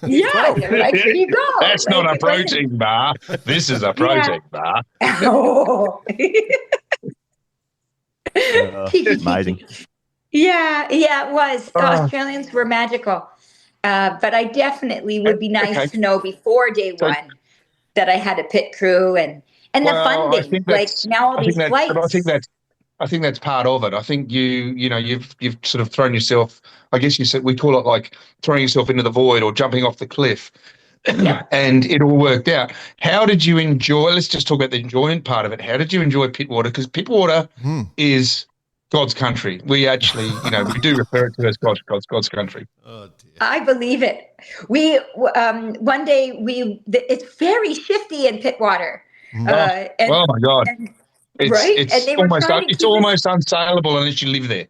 Yeah, they're like, here you go.
That's like, not a protein bar. This is a protein bar.
Oh.
Amazing.
Yeah, it was. Australians were magical. But I definitely would be nice to know before day one that I had a pit crew and the funding. Like, now all these flights.
But I think that's part of it. I think you've sort of thrown yourself. I guess you said we call it like throwing yourself into the void or jumping off the cliff, and it all worked out. How did you enjoy? Let's just talk about the enjoyment part of it. How did you enjoy Pittwater? Because Pittwater is God's country. We actually, we do refer it to as God's country.
Oh dear.
I believe it. We one day it's very shifty in Pittwater.
Oh my God. It's almost unsaleable unless you live there.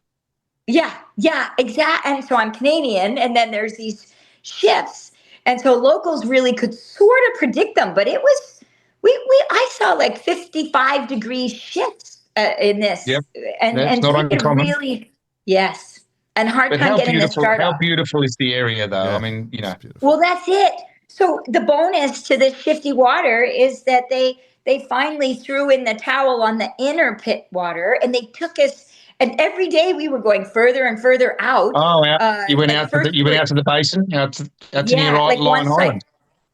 Yeah, exactly. And so I'm Canadian, and then there's these shifts, and so locals really could sort of predict them. But it was I saw like 55-degree shifts in this, and
not uncommon.
Really, yes, and hard time getting the start.
How beautiful is the area, though? Yeah, I mean,
Well, that's it. So the bonus to this shifty water is that they finally threw in the towel on the inner pit water, and they took us. And every day we were going further and further out.
Oh, yeah. You went out to the basin, out to near Line Island.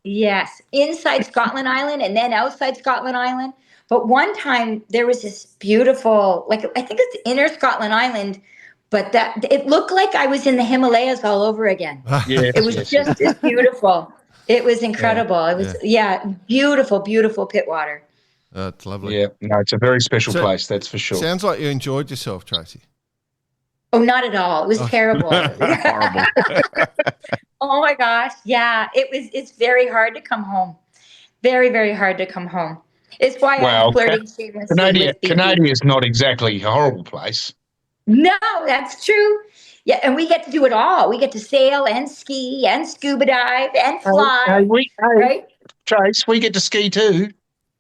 Yes, inside Scotland Island and then outside Scotland Island. But one time there was this beautiful, like, I think it's inner Scotland Island, but that it looked like I was in the Himalayas all over again. It was just as beautiful. It was incredible. It was, beautiful, beautiful pit water.
It's lovely.
Yeah, no, it's a very special place, that's for sure.
Sounds like you enjoyed yourself, Tracy.
Oh, not at all. It was terrible.
Horrible.
Oh my gosh. Yeah, it's very hard to come home. Very, very hard to come home. It's why I'm flirting shamelessly with
Canada is not exactly a horrible place.
No, that's true. Yeah, and we get to do it all. We get to sail and ski and scuba dive and fly. Right?
Trace, we get to ski too.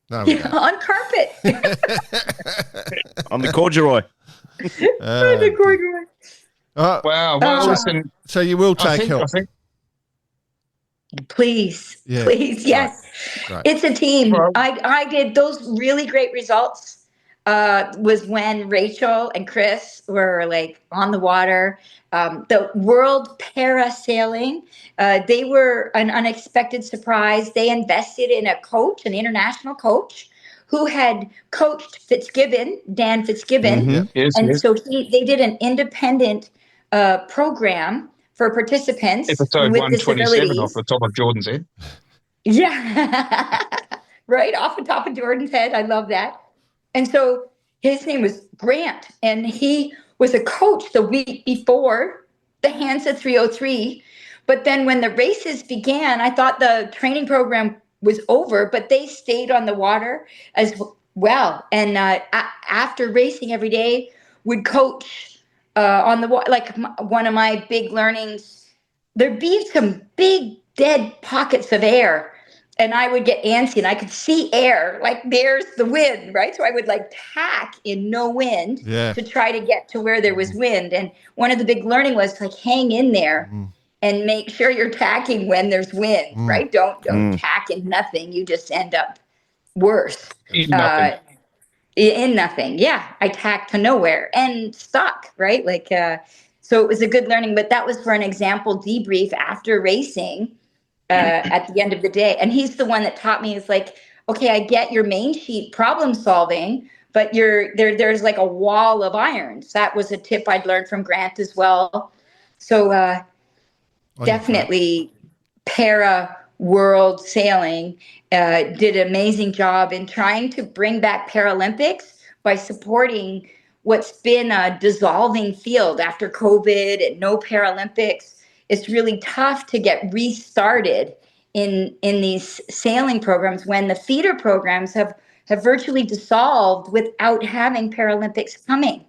No,
on carpet.
On the corduroy.
The corduroy.
Wow. Well, listen.
So you will take help.
Please, yes.
Right.
It's a team. I did those really great results. Was when Rachel and Chris were like on the water. The World Parasailing, they were an unexpected surprise. They invested in a coach, an international coach, who had coached Dan Fitzgibbon.
Mm-hmm.
So they did an independent program for participants
Episode
with
127
disabilities.
off the top of Jordan's head.
Yeah, right off the top of Jordan's head. I love that. And so his name was Grant, and he was a coach the week before the Hansa 303. But then when the races began, I thought the training program was over, but they stayed on the water as well. And after racing every day, would coach on the water. Like one of my big learnings, there'd be some big dead pockets of air. And I would get antsy and I could see air, like there's the wind, right? So I would like tack in no wind to try to get to where there was wind. And one of the big learning was like hang in there and make sure you're tacking when there's wind, right? Don't tack in nothing. You just end up worse.
In nothing.
In nothing. Yeah. I tacked to nowhere and stuck, right? Like, so it was a good learning, but that was for an example debrief after racing. At the end of the day. And he's the one that taught me, is like, okay, I get your main sheet problem solving, but there's like a wall of irons. That was a tip I'd learned from Grant as well. So definitely Para World Sailing did an amazing job in trying to bring back Paralympics by supporting what's been a dissolving field after COVID and no Paralympics. It's really tough to get restarted in these sailing programs when the feeder programs have virtually dissolved without having Paralympics coming.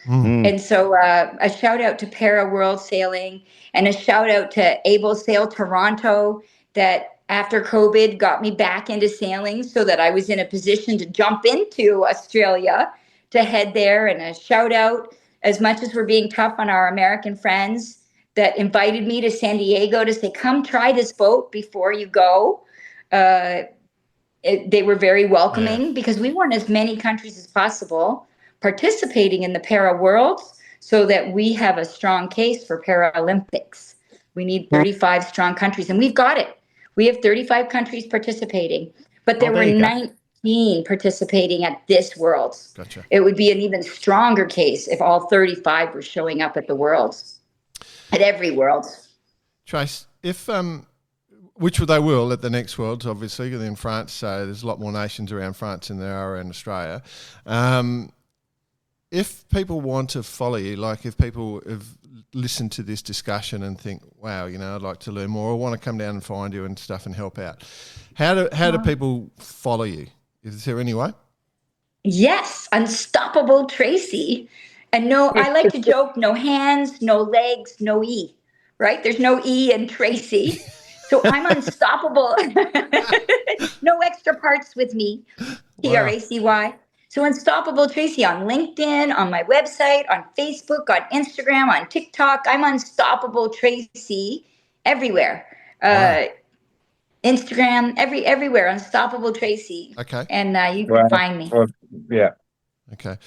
Mm-hmm. And so a shout out to Para World Sailing and a shout out to Able Sail Toronto that after COVID got me back into sailing so that I was in a position to jump into Australia to head there. And a shout out, as much as we're being tough on our American friends, that invited me to San Diego to say, come try this boat before you go. They were very welcoming because we want as many countries as possible participating in the Para Worlds so that we have a strong case for Paralympics. We need 35 strong countries, and we've got it. We have 35 countries participating, but there were 19 participating at this Worlds.
Gotcha.
It would be an even stronger case if all 35 were showing up at the Worlds. At every Worlds.
Trace, if which they will at the next Worlds, obviously, in France. So there's a lot more nations around France than there are in Australia. If people want to follow you, like if people have listened to this discussion and think, wow, I'd like to learn more, or want to come down and find you and stuff and help out, how do people follow you? Is there any way?
Yes, Unstoppable Tracy. And no, I like to joke, no hands, no legs, no E, right? There's no E in Tracy. So I'm unstoppable. No extra parts with me, Tracy. So Unstoppable Tracy on LinkedIn, on my website, on Facebook, on Instagram, on TikTok. I'm Unstoppable Tracy everywhere. Instagram, everywhere, Unstoppable Tracy.
Okay.
And you can find me.
Yeah.
Okay.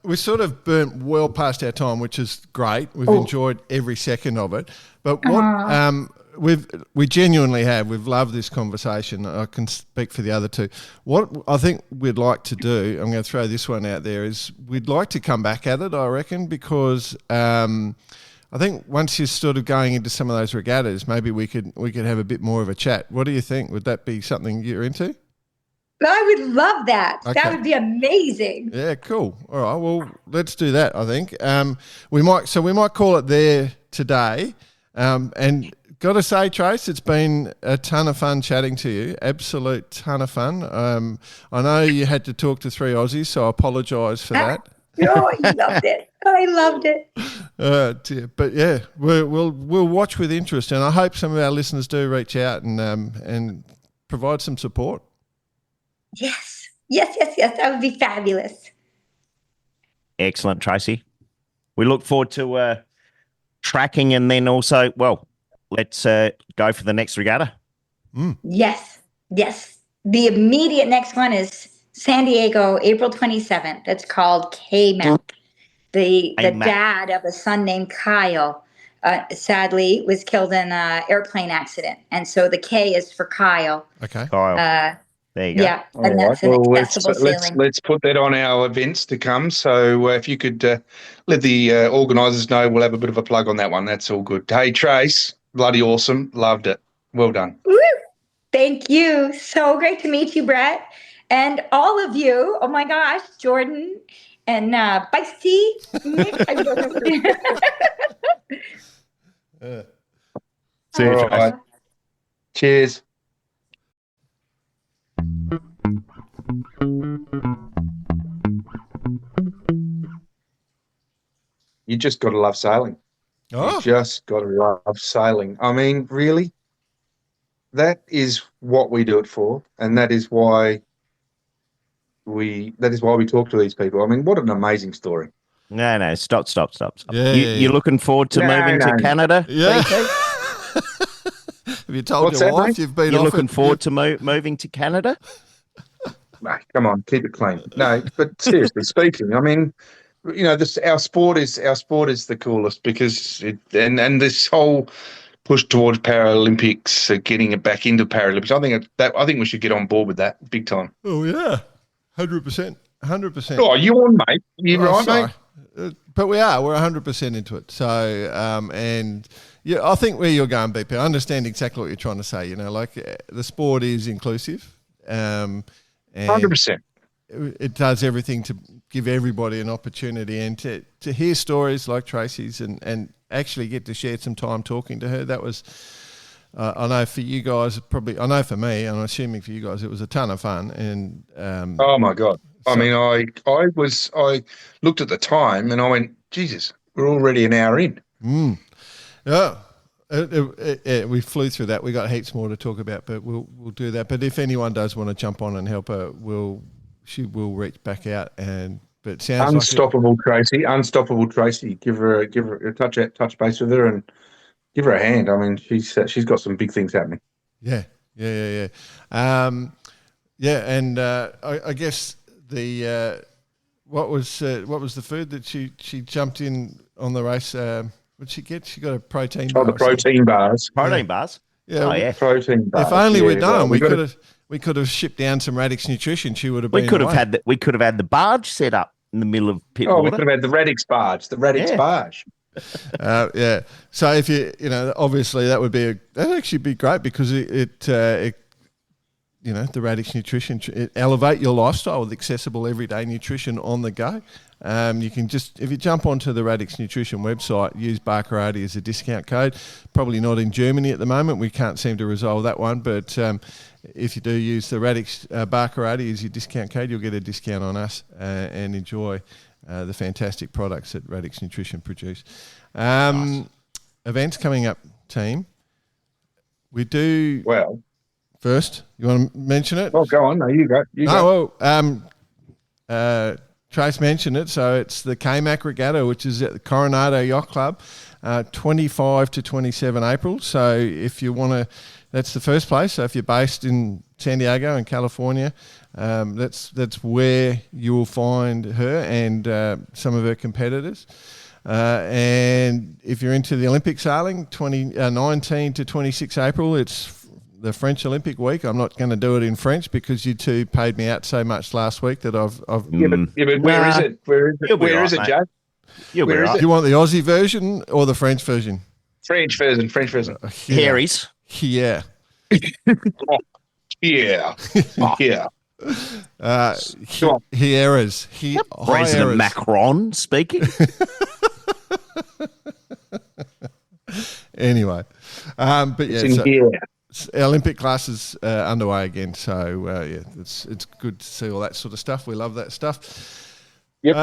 We sort of burnt well past our time, which is great. We've enjoyed every second of it. But what we genuinely have. We've loved this conversation. I can speak for the other two. What I think we'd like to do, I'm going to throw this one out there, is we'd like to come back at it, I reckon, because I think once you're sort of going into some of those regattas, maybe we could have a bit more of a chat. What do you think? Would that be something you're into?
I would love that.
Okay.
That would be amazing.
Yeah, cool. All right, well, let's do that, I think. We might call it there today. And got to say, Trace, it's been a ton of fun chatting to you. Absolute ton of fun. I know you had to talk to 3 Aussies, so I apologise for that.
No, I loved it. I loved it.
Dear. But yeah, we'll watch with interest, and I hope some of our listeners do reach out and provide some support.
Yes. That would be fabulous.
Excellent, Tracy. We look forward to tracking, and then also, well, let's go for the next regatta.
Yes. The immediate next one is San Diego, April 27th. It's called K-Mac. The dad of a son named Kyle, sadly, was killed in an airplane accident. And so the K is for Kyle.
Okay.
Kyle. There you go.
Yeah, and that's an accessible sailing.
Let's put that on our events to come. So if you could let the organisers know, we'll have a bit of a plug on that one. That's all good. Hey, Trace, bloody awesome. Loved it. Well done.
Woo! Thank you. So great to meet you, Brett. And all of you. Oh, my gosh, Jordan and Feisty, Nick.
See you, Trace.
Right. Cheers. You just got to love sailing. You just got to love sailing. I mean, really, that is what we do it for, and that is why we talk to these people. I mean, what an amazing story.
No, stop.
Yeah,
You're looking forward to moving to Canada?
Yeah. Have you told your wife you've been?
You're looking forward to moving to Canada?
Mate, come on, keep it clean. No, but seriously speaking, I mean, you know, our sport is the coolest because and this whole push towards Paralympics, getting it back into Paralympics. I think we should get on board with that big time.
Oh yeah, 100%.
Oh, you on, mate? You right, mate?
But we're 100% into it. So and yeah, I think where you're going, BP, I understand exactly what you're trying to say. You know, like the sport is inclusive.
100%.
It does everything to give everybody an opportunity, and to hear stories like Tracy's and actually get to share some time talking to her. That was, I know for you guys, I know for me, and I'm assuming for you guys, it was a ton of fun. And
oh my God. I mean, I looked at the time and I went, Jesus, we're already an hour in.
Yeah. We flew through that. We got heaps more to talk about, but we'll do that. But if anyone does want to jump on and help her, she will reach back out. But it sounds
unstoppable, Tracy. Unstoppable, Tracy. Give her a touch base with her and give her a hand. I mean, she's got some big things happening.
Yeah. And I guess what was the food that she jumped in on the race? What'd she get? She got a protein bar.
Oh, the protein bars.
Protein bars?
Yeah.
Oh, yeah.
Protein bars.
If only we'd known, we could have shipped down some Radix Nutrition. She would have been.
We could have had the barge set up in the middle of pit water.
We could have had the Radix barge. The Radix barge.
Yeah. So if obviously that'd actually be great because it the Radix Nutrition, it elevate your lifestyle with accessible everyday nutrition on the go. You can if you jump onto the Radix Nutrition website, use Barcarati as a discount code. Probably not in Germany at the moment. We can't seem to resolve that one. But if you do use the Radix Barcarati as your discount code, you'll get a discount on us and enjoy the fantastic products that Radix Nutrition produce. Nice. Events coming up, team. We do...
Well...
First, you want to mention it?
Oh, go on. No, you go.
Trace mentioned it. So it's the K-Mac Regatta, which is at the Coronado Yacht Club, 25 to 27 April. So if you want to, that's the first place. So if you're based in San Diego in California, that's where you will find her and some of her competitors. And if you're into the Olympic sailing, 19 to 26 April, it's the French Olympic week. I'm not going to do it in French because you two paid me out so much last week that I've
Yeah, but where is it? Where is it, Joe?
Where is
Do you want the Aussie version or the French version?
French version.
Harry's.
Yeah.
Yeah. Yeah.
Hieras.
President Macron speaking.
Anyway, but yeah, so Olympic classes underway again. So it's good to see all that sort of stuff. We love that stuff.
Yep.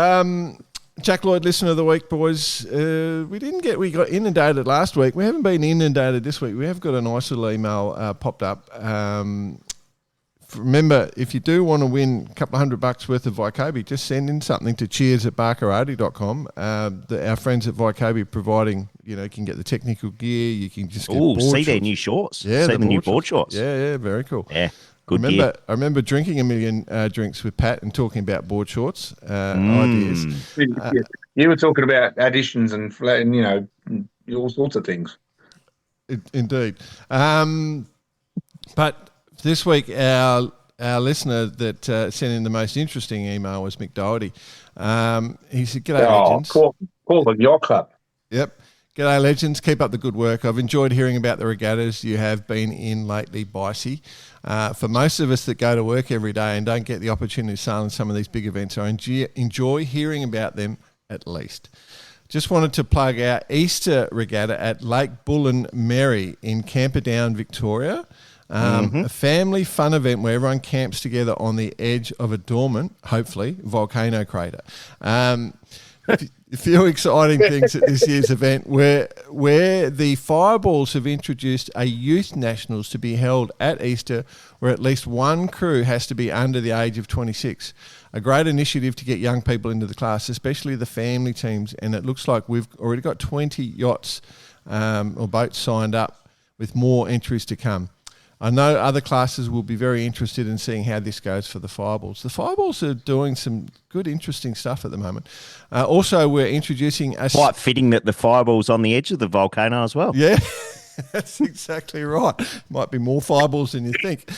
Jack Lloyd, listener of the week, boys. We got inundated last week. We haven't been inundated this week. We have got a nice little email popped up. Remember, if you do want to win a couple of $100 worth of Vycobi, just send in something to cheers@barkarati.com. Our friends at Vycobi providing, you can get the technical gear. You can just get board shorts.
Their new shorts.
Yeah,
see the new board shorts.
Yeah, very cool.
Yeah, good gear.
I remember drinking a million drinks with Pat and talking about board shorts ideas.
You were talking about additions and all sorts of things.
Indeed. But this week, our listener that sent in the most interesting email was Mick Doherty. He said, "G'day, legends."
Call the yacht club.
Yep. "G'day, legends. Keep up the good work. I've enjoyed hearing about the regattas you have been in lately, Bicey. For most of us that go to work every day and don't get the opportunity to sail in some of these big events, I enjoy hearing about them at least. Just wanted to plug our Easter regatta at Lake Bullen Merry in Camperdown, Victoria. A family fun event where everyone camps together on the edge of a dormant, hopefully, volcano crater. A few exciting things at this year's event where the Fireballs have introduced a youth nationals to be held at Easter where at least one crew has to be under the age of 26. A great initiative to get young people into the class, especially the family teams, and it looks like we've already got 20 yachts or boats signed up with more entries to come. I know other classes will be very interested in seeing how this goes for the Fireballs. The Fireballs are doing some good, interesting stuff at the moment. Also, we're introducing a...
Quite fitting that the Fireball's on the edge of the volcano as well.
Yeah, that's exactly right. Might be more Fireballs than you think.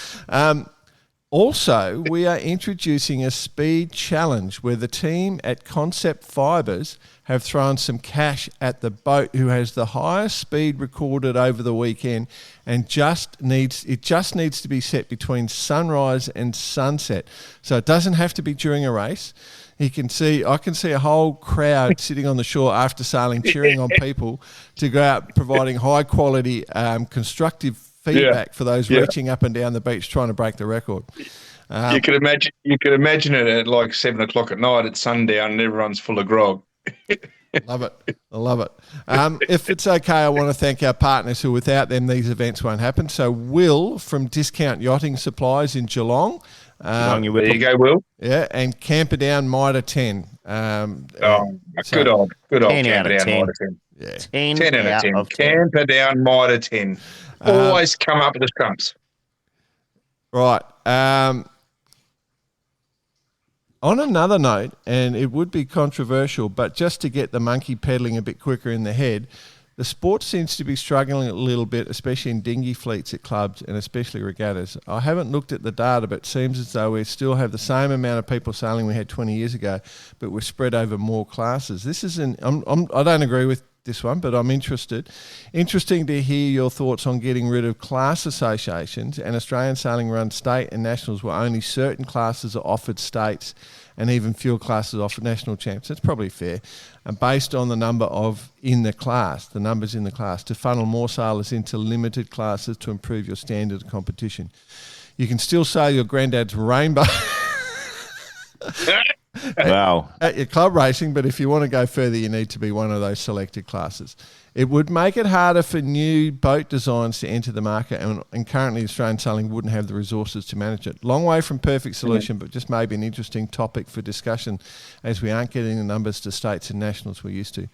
Also, we are introducing a speed challenge where the team at Concept Fibers have thrown some cash at the boat who has the highest speed recorded over the weekend, and it just needs to be set between sunrise and sunset. So it doesn't have to be during a race. I can see a whole crowd sitting on the shore after sailing, cheering on people to go out providing high quality, constructive feedback for those reaching up and down the beach trying to break the record.
You could imagine it at like 7 o'clock at night at sundown and everyone's full of grog.
Love it. I love it. If it's okay, I want to thank our partners who without them these events won't happen. So Will from Discount Yachting Supplies in Geelong.
There you go, Will.
Yeah, and Camperdown Mitre 10.
Good old
10 out of 10.
Mitre 10.
Yeah.
10 out of 10. Camperdown Mitre 10. Always come up with the trumps.
Right. On another note, and it would be controversial, but just to get the monkey pedaling a bit quicker in the head, the sport seems to be struggling a little bit, especially in dinghy fleets at clubs and especially regattas. I haven't looked at the data, but it seems as though we still have the same amount of people sailing we had 20 years ago, but we're spread over more classes. This is I don't agree with this one, but I'm interested. Interesting to hear your thoughts on getting rid of class associations and Australian sailing run state and nationals where only certain classes are offered states and even fewer classes offer national champs. That's probably fair. And based on the numbers in the class, to funnel more sailors into limited classes to improve your standard of competition. You can still sail your granddad's rainbow at your club racing, but if you want to go further, you need to be one of those selected classes. It would make it harder for new boat designs to enter the market, and currently Australian sailing wouldn't have the resources to manage it. Long way from perfect solution, but just maybe an interesting topic for discussion as we aren't getting the numbers to states and nationals we used to.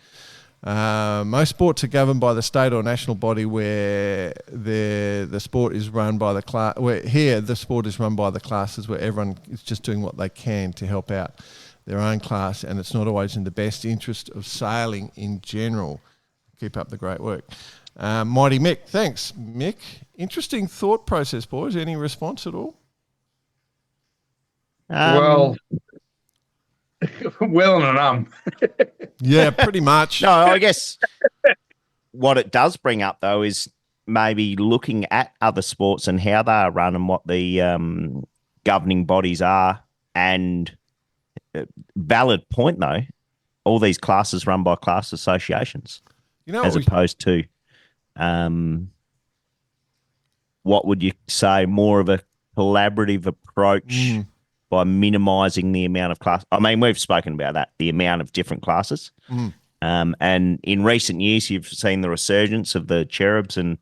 Most sports are governed by the state or national body where the sport is run by the class. Where here the sport is run by the classes where everyone is just doing what they can to help out. their own class, and it's not always in the best interest of sailing in general. Keep up the great work. Mighty Mick, thanks, Mick. Interesting thought process, boys. Any response at all?
Well and
Yeah, pretty much.
No, I guess what it does bring up, though, is maybe looking at other sports and how they are run and what the governing bodies are. And valid point, though, all these classes run by class associations, as opposed to what would you say, more of a collaborative approach by minimising the amount of class. I mean, we've spoken about that, the amount of different classes. And in recent years, you've seen the resurgence of the cherubs, and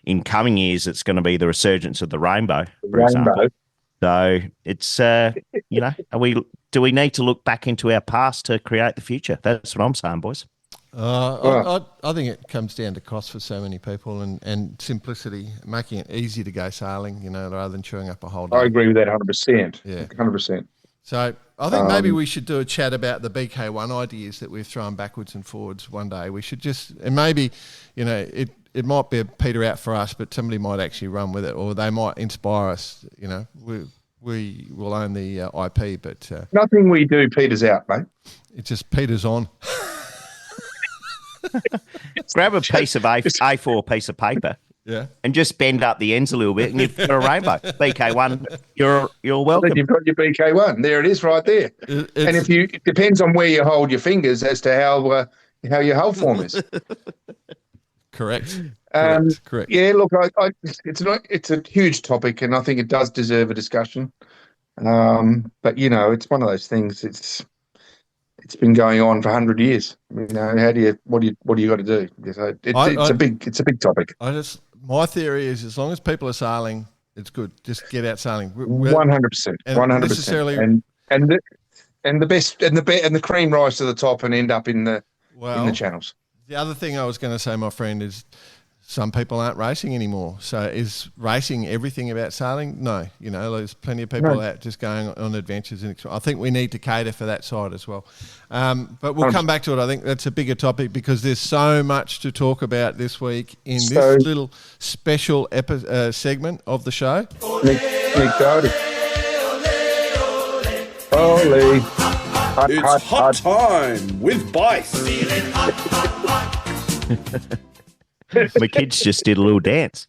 in coming years, it's going to be the resurgence of the rainbow, for example. So it's, do we need to look back into our past to create the future? That's what I'm saying, boys.
I think it comes down to cost for so many people and simplicity, making it easy to go sailing, rather than chewing up a whole day.
I agree with that 100%.
Yeah.
100%.
So I think maybe we should do a chat about the BK1 ideas that we've thrown backwards and forwards one day. We should and maybe, it might be a peter out for us, but somebody might actually run with it, or they might inspire us. We will own the IP, but
nothing we do peters out, mate.
It just peters on.
Grab a piece of A4 piece of paper, and just bend up the ends a little bit, and you've got a rainbow. BK1, you're welcome.
You've got your BK1. There it is, right there. And it depends on where you hold your fingers as to how your hull form is.
Correct. Correct.
Yeah, look, it's a huge topic, and I think it does deserve a discussion. But it's one of those things. It's been going on for 100 years. What do you got to do? It's a big topic.
My theory is, as long as people are sailing, it's good. Just get out sailing.
100%. 100%. And the cream rise to the top and end up in the channels.
The other thing I was going to say, my friend, is some people aren't racing anymore. So is racing everything about sailing? No. There's plenty of people out just going on adventures. And I think we need to cater for that side as well. But we'll come back to it. I think that's a bigger topic because there's so much to talk about this week in this little special segment of the show.
Nick Doherty. Holy.
It's hot time with Bice.
My kids just did a little dance.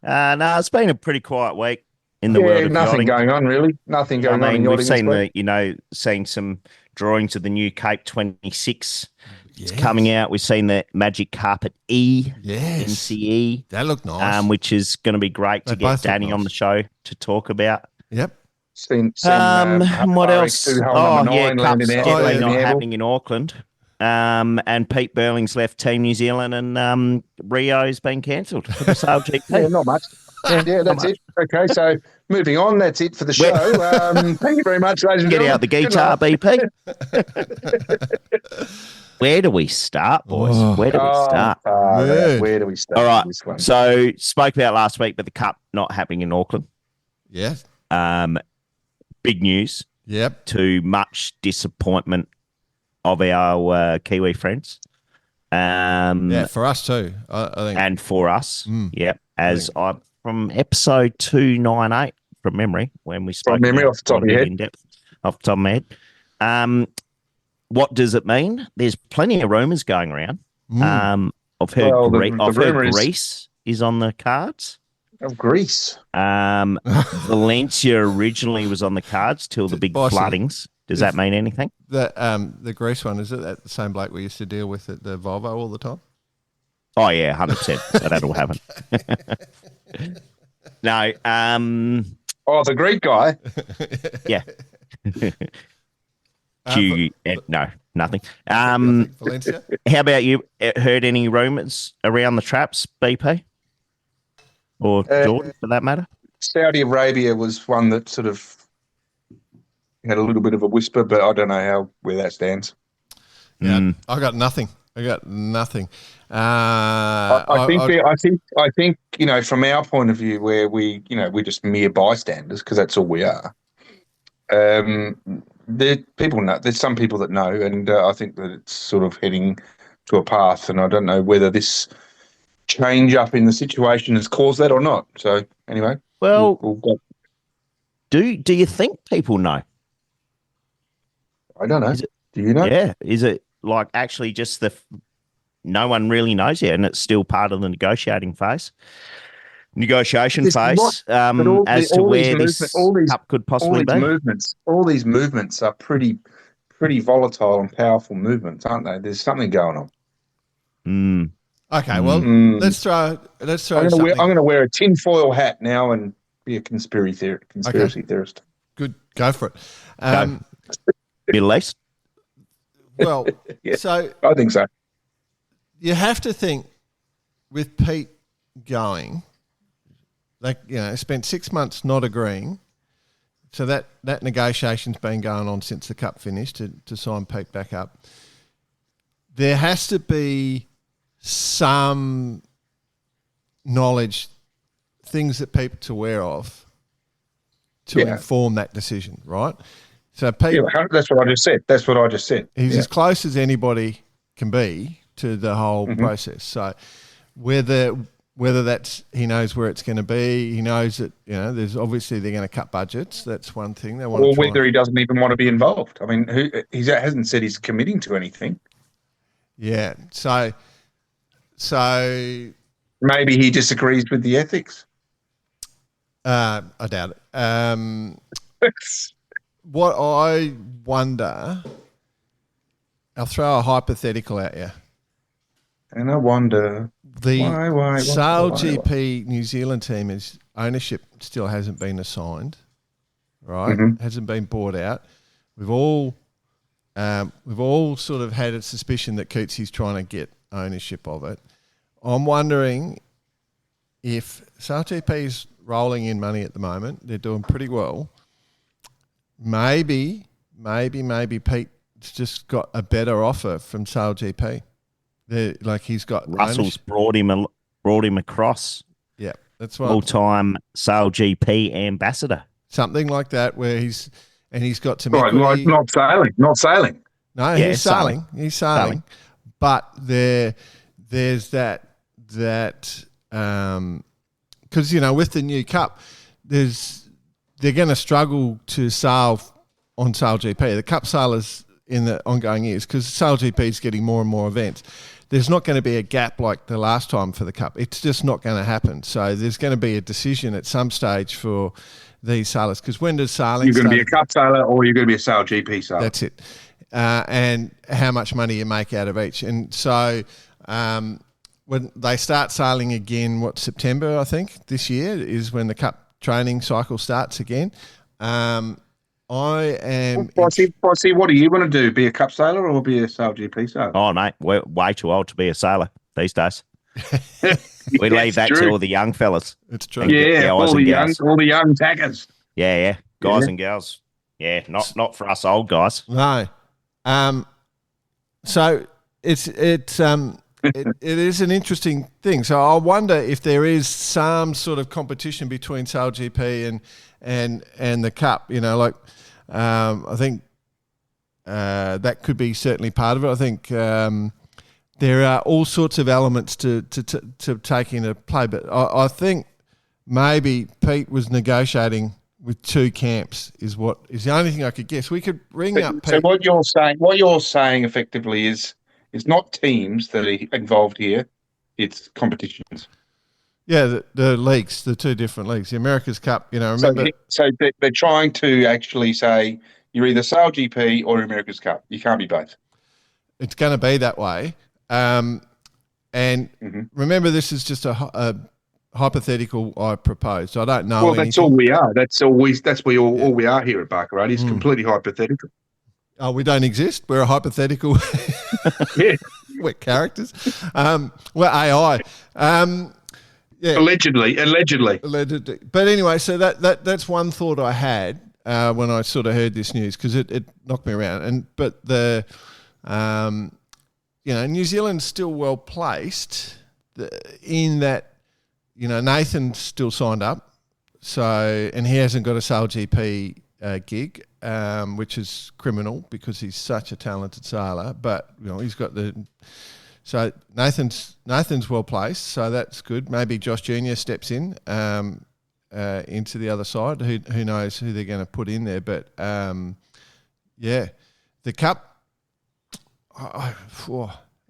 No, it's been a pretty quiet week in the world of
nothing
yachting.
Going on, really. Nothing going on in
we've
yachting.
Seen some drawings of the new Cape 26. It's coming out. We've seen the Magic Carpet E, NCE.
That looked nice.
Which is going to be great to get Danny on the show to not what else? Cup's definitely not happening in Auckland. And Pete Burling's left Team New Zealand, and Rio's been cancelled for the Sail GP.
Yeah, not much. Yeah, that's it. Okay, so moving on. That's it for the show. Thank you very much, ladies and gentlemen.
Get out the guitar, BP. Where do we start, boys? Where do we start?
Where do we start?
All right. So spoke about last week, but the Cup not happening in Auckland.
Yes.
Big news.
Yep.
To much disappointment of our Kiwi friends.
For us too, I think.
And for us, as I'm from episode 298 from memory, when we spoke
from memory off the top of your head.
In depth, off the top of my head. What does it mean? There's plenty of rumours going around. I've heard, Greece is on the cards.
Of Greece.
Valencia originally was on the cards till the big floodings. Does that mean anything?
The Greece one, is it that the same bloke we used to deal with at the Volvo all the time?
Oh, yeah, 100%. So that'll happen. No.
The Greek guy?
Yeah. No, nothing.
Valencia?
How about you? Heard any rumours around the traps, BP? Or Jordan, for that matter?
Saudi Arabia was one that sort of had a little bit of a whisper, but I don't know where that stands.
Yeah, I got nothing. I
think from our point of view, where we're just mere bystanders, because that's all we are. People know. There's some people that know, and I think that it's sort of heading to a path. And I don't know whether this change up in the situation has caused that or not. So anyway,
well,
we'll go.
Do you think people know?
I don't know. Do you know?
Yeah. Is it like actually just no one really knows yet, and it's still part of the negotiation phase as to where this cup could possibly be.
All these movements are pretty volatile and powerful movements, aren't they? There's something going on.
Okay, well, let's throw. I'm
going to wear a tinfoil hat now and be a conspiracy theorist.
Good, go for it.
Middle East.
Well,
yeah,
so
I think so.
You have to think with Pete going, spent 6 months not agreeing. So that negotiation's been going on since the Cup finished to sign Pete back up. There has to be some knowledge, things that Pete's aware of to inform that decision, right? So Pete,
that's what I just said.
He's as close as anybody can be to the whole process. So whether that's, he knows where it's going to be, he knows that, there's obviously they're going to cut budgets. That's one thing they want.
Or whether he doesn't even want to be involved. I mean, he hasn't said he's committing to anything. Yeah.
So
maybe he disagrees with the ethics.
I doubt it. What I wonder, I'll throw a hypothetical at you.
And I wonder
why SAIL GP New Zealand team ownership still hasn't been assigned, right? Hasn't been bought out. We've all sort of had a suspicion that Coetzee's trying to get ownership of it. I'm wondering if SAIL GP is rolling in money at the moment. They're doing pretty well. Maybe Pete's just got a better offer from SAIL GP. He's got
Russell's brought him across.
Yeah, that's what
all-time SAIL GP ambassador.
Something like that, where he's got some
equity. Not sailing.
No, yeah, he's sailing. He's sailing. But there's that because with the new Cup, they're going to struggle to sail on SAIL GP. The Cup sailors in the ongoing years, because SAIL GP is getting more and more events, there's not going to be a gap like the last time for the Cup. It's just not going to happen. So there's going to be a decision at some stage for these sailors, because when does sailing
You're going to be a Cup sailor or you're going to be a SAIL GP sailor.
That's it. And how much money you make out of each. And so when they start sailing again, September, I think, this year is when the Cup training cycle starts again. I am.
Bossy, what do you want to do? Be a Cup sailor or be a SAIL GP sailor?
Oh, mate, we're way too old to be a sailor these days. We leave that to all the young fellas.
It's true.
Yeah, all the young tackers.
Yeah, guys and girls. Yeah, not for us old guys.
No. So it is an interesting thing. So I wonder if there is some sort of competition between SAIL GP and the Cup. I think that could be certainly part of it. I think there are all sorts of elements to take into play. But I think maybe Pete was negotiating with two camps is the only thing I could guess. We could ring up Pete.
So what you're saying effectively is it's not teams that are involved here, it's competitions.
Yeah, the leagues, the two different leagues. The America's Cup, remember.
So they're trying to actually say you're either SAIL GP or America's Cup. You can't be both.
It's going to be that way. Remember, this is just a hypothetical I proposed. I don't know.
Well, that's all we are. All we are here at Barker, right? It's completely hypothetical.
Oh, we don't exist. We're a hypothetical.
Yeah.
We're characters. We're AI. Yeah.
Allegedly.
But anyway, so that's one thought I had when I sort of heard this news, because it knocked me around. But the New Zealand's still well placed in that Nathan's still signed up, and he hasn't got a SAIL GP gig. which is criminal because he's such a talented sailor. But he's got so Nathan's well placed, so that's good. Maybe Josh Junior steps in into the other side. Who knows who they're going to put in there? But the Cup. I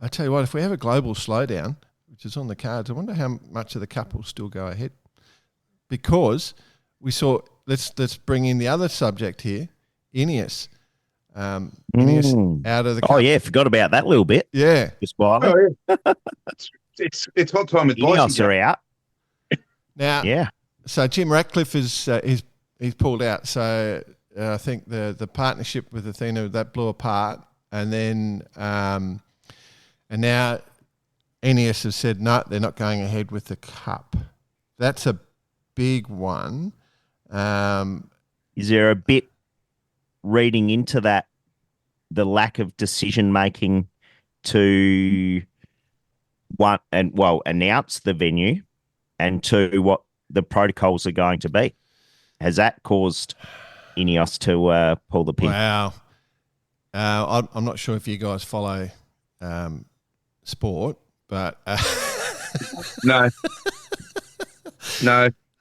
tell you what, if we have a global slowdown, which is on the cards, I wonder how much of the Cup will still go ahead. Because we saw, let's bring in the other subject here, Ineos. Ineos out of the Cup.
Oh, yeah, forgot about that little bit.
Yeah.
Just quietly.
Oh, yeah. it's hot time with
Ineos are out.
Now,
yeah.
So Jim Ratcliffe he's pulled out. So I think the partnership with Athena, that blew apart. And then and now Ineos has said, no, they're not going ahead with the Cup. That's a big one.
Is there a bit reading into that, the lack of decision making to announce the venue, and to what the protocols are going to be? Has that caused Ineos to pull the pin?
Wow. I'm not sure if you guys follow sport, but
no.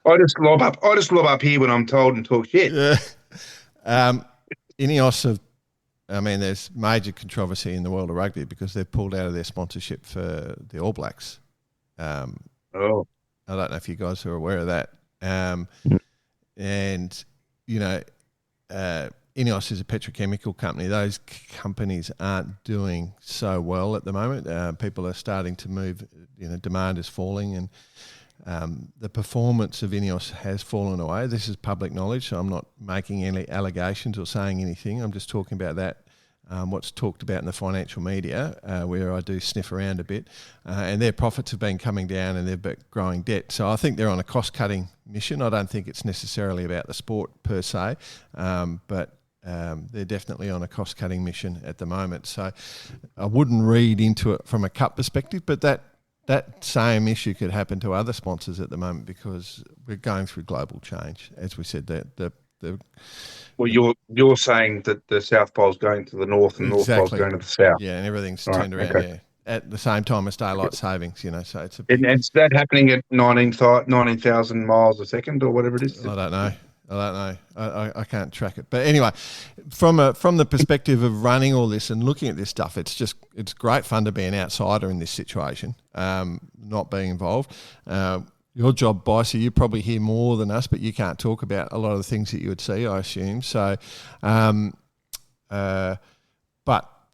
I just lob up here when I'm told and talk shit.
Yeah. Ineos there's major controversy in the world of rugby because they've pulled out of their sponsorship for the All Blacks. I don't know if you guys are aware of that. And Ineos is a petrochemical company. Those companies aren't doing so well at the moment. People are starting to move. Demand is falling, and the performance of Ineos has fallen away. This is public knowledge, so I'm not making any allegations or saying anything. I'm just talking about that. What's talked about in the financial media, where I do sniff around a bit, and their profits have been coming down and they've been growing debt. So I think they're on a cost-cutting mission. I don't think it's necessarily about the sport per se, but they're definitely on a cost-cutting mission at the moment. So I wouldn't read into it from a Cup perspective, but that same issue could happen to other sponsors at the moment because we're going through global change. As we said,
Well, you're saying that the South Pole's going to the north and
exactly.
North Pole's going to the south.
Yeah, and everything's turned around.
Okay.
Yeah, at the same time as daylight savings. So it's
and is that happening at 19,000 miles a second or whatever it is?
I don't know. I can't track it. But anyway, from the perspective of running all this and looking at this stuff, it's great fun to be an outsider in this situation, not being involved. Your job, Bicey, you probably hear more than us, but you can't talk about a lot of the things that you would see, I assume. So, but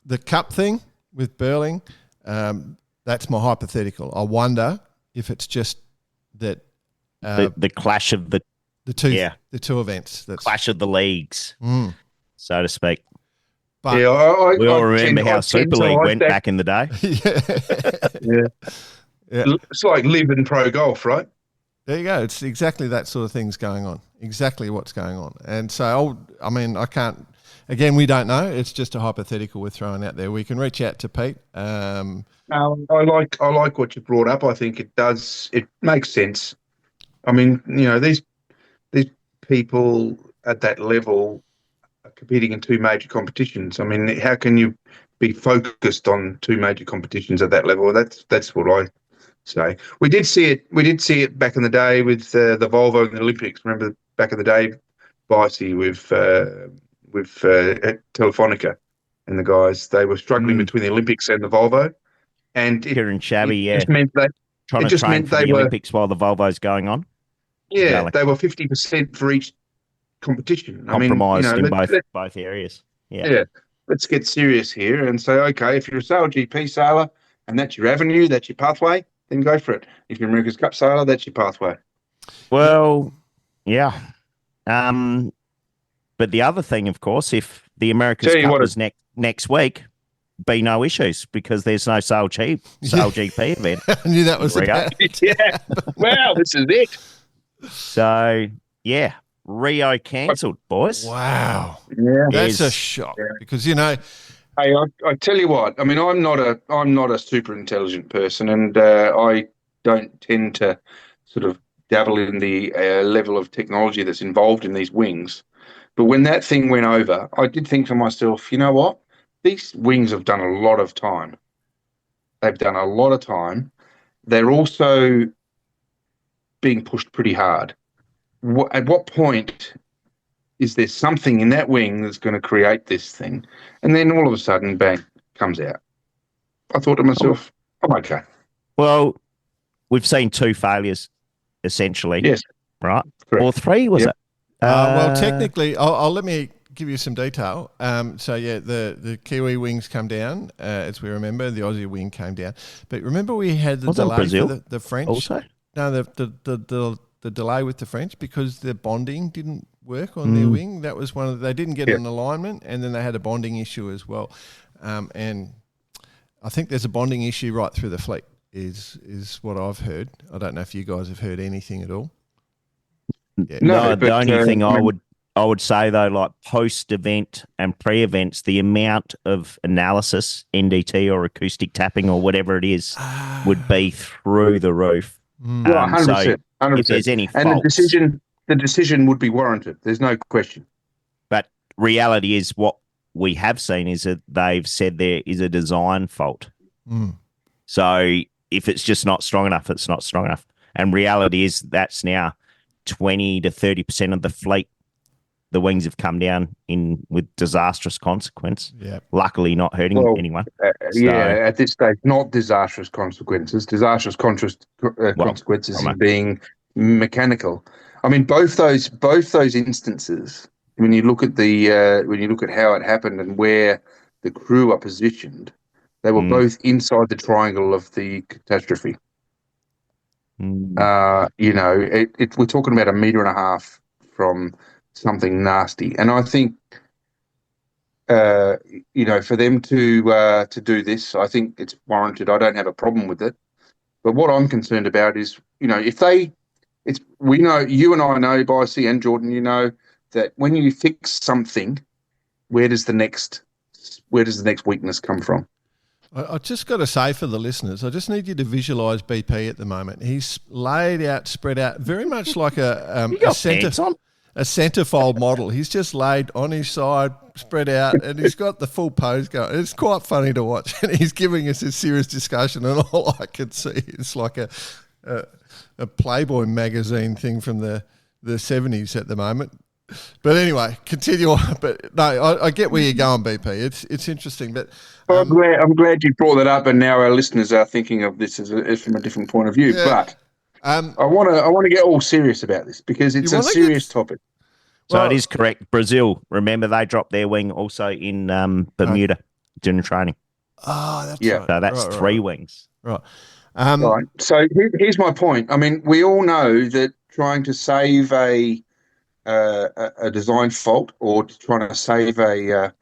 the Cup thing with Burling, that's my hypothetical. I wonder if it's just that
the clash of the
two events. That's
clash of the leagues, so to speak.
But
we all remember how Super League went back in the day.
Yeah. It's like live in pro golf, right?
There you go. It's exactly that sort of thing's going on. Exactly what's going on. And so, I can't. Again, we don't know. It's just a hypothetical we're throwing out there. We can reach out to Pete.
I like what you brought up. I think it does. It makes sense. I mean, these people at that level are competing in two major competitions. I mean, how can you be focused on two major competitions at that level? That's what I say. We did see it back in the day with the Volvo and the Olympics. Remember back in the day, Bicey with Telefonica and the guys, they were struggling between the Olympics and the Volvo, and
Kieran Shabby,
just meant that
trying to train for the Olympics while the Volvo's going on.
Yeah, exactly. They were 50% for each competition.
Compromised in both areas.
Yeah. Let's get serious here and say, okay, if you're a Sail GP sailor and that's your avenue, that's your pathway, then go for it. If you're America's Cup sailor, that's your pathway.
Well, yeah. But the other thing, of course, if the America's Cup is next week, be no issues because there's no Sail GP event.
I knew that was
Rio. Yeah. Wow, this is it.
So, yeah, Rio cancelled, boys.
Wow.
Yeah.
That's a shock because, Hey,
I tell you what, I'm not a super intelligent person, and I don't tend to sort of dabble in the level of technology that's involved in these wings. But when that thing went over, I did think to myself, you know what? These wings have done a lot of time. They've done a lot of time. They're also being pushed pretty hard. At what point is there something in that wing that's going to create this thing? And then all of a sudden, bang, comes out. I thought to myself, I'm okay.
Well, we've seen 2 failures, essentially.
Yes.
Right?
Correct.
Or 3, was it?
Well, technically, I'll let me give you some detail. The Kiwi wings come down, as we remember. The Aussie wing came down. But remember we had the delay
Brazil
for the French?
also?
No, the delay with the French because the bonding didn't work on their wing. That was one of they didn't get an alignment, and then they had a bonding issue as well. And I think there's a bonding issue right through the fleet is what I've heard. I don't know if you guys have heard anything at all.
Yeah. No, the only thing I would say though, like post-event and pre-events, the amount of analysis, NDT or acoustic tapping or whatever it is, would be through the roof.
100%.
So if there's any faults,
and the decision would be warranted. There's no question.
But reality is what we have seen is that they've said there is a design fault. So if it's just not strong enough, it's not strong enough. And reality is that's now 20 to 30% of the fleet. The wings have come down with disastrous consequence.
Yeah.
Luckily, not hurting anyone.
At this stage, not disastrous consequences. Disastrous consequences in being mechanical. I mean, both those instances. When you look at how it happened and where the crew are positioned, they were both inside the triangle of the catastrophe. We're talking about 1.5 meters from something nasty, and I think for them to do this, I think it's warranted. I don't have a problem with it, but what I'm concerned about is we know, you and I know, Bicey and Jordan, that when you fix something, where does the next weakness come from?
I just got to say for the listeners, I just need you to visualise BP at the moment. He's laid out, spread out, very much like a centerfold model. He's just laid on his side, spread out, and he's got the full pose going. It's quite funny to watch, and he's giving us a serious discussion, and all I can see is like a Playboy magazine thing from the 70s at the moment. But anyway, continue on. But no, I get where you're going, BP. It's interesting, but
I'm glad you brought that up, and now our listeners are thinking of this as from a different point of view. Yeah. But I want to get all serious about this because it's a serious topic.
So it is correct. Brazil, remember they dropped their wing also in Bermuda during training.
Oh, that's right.
So that's 3 wings.
Right.
Right. So here's my point. I mean, we all know that trying to save a design fault or trying to save or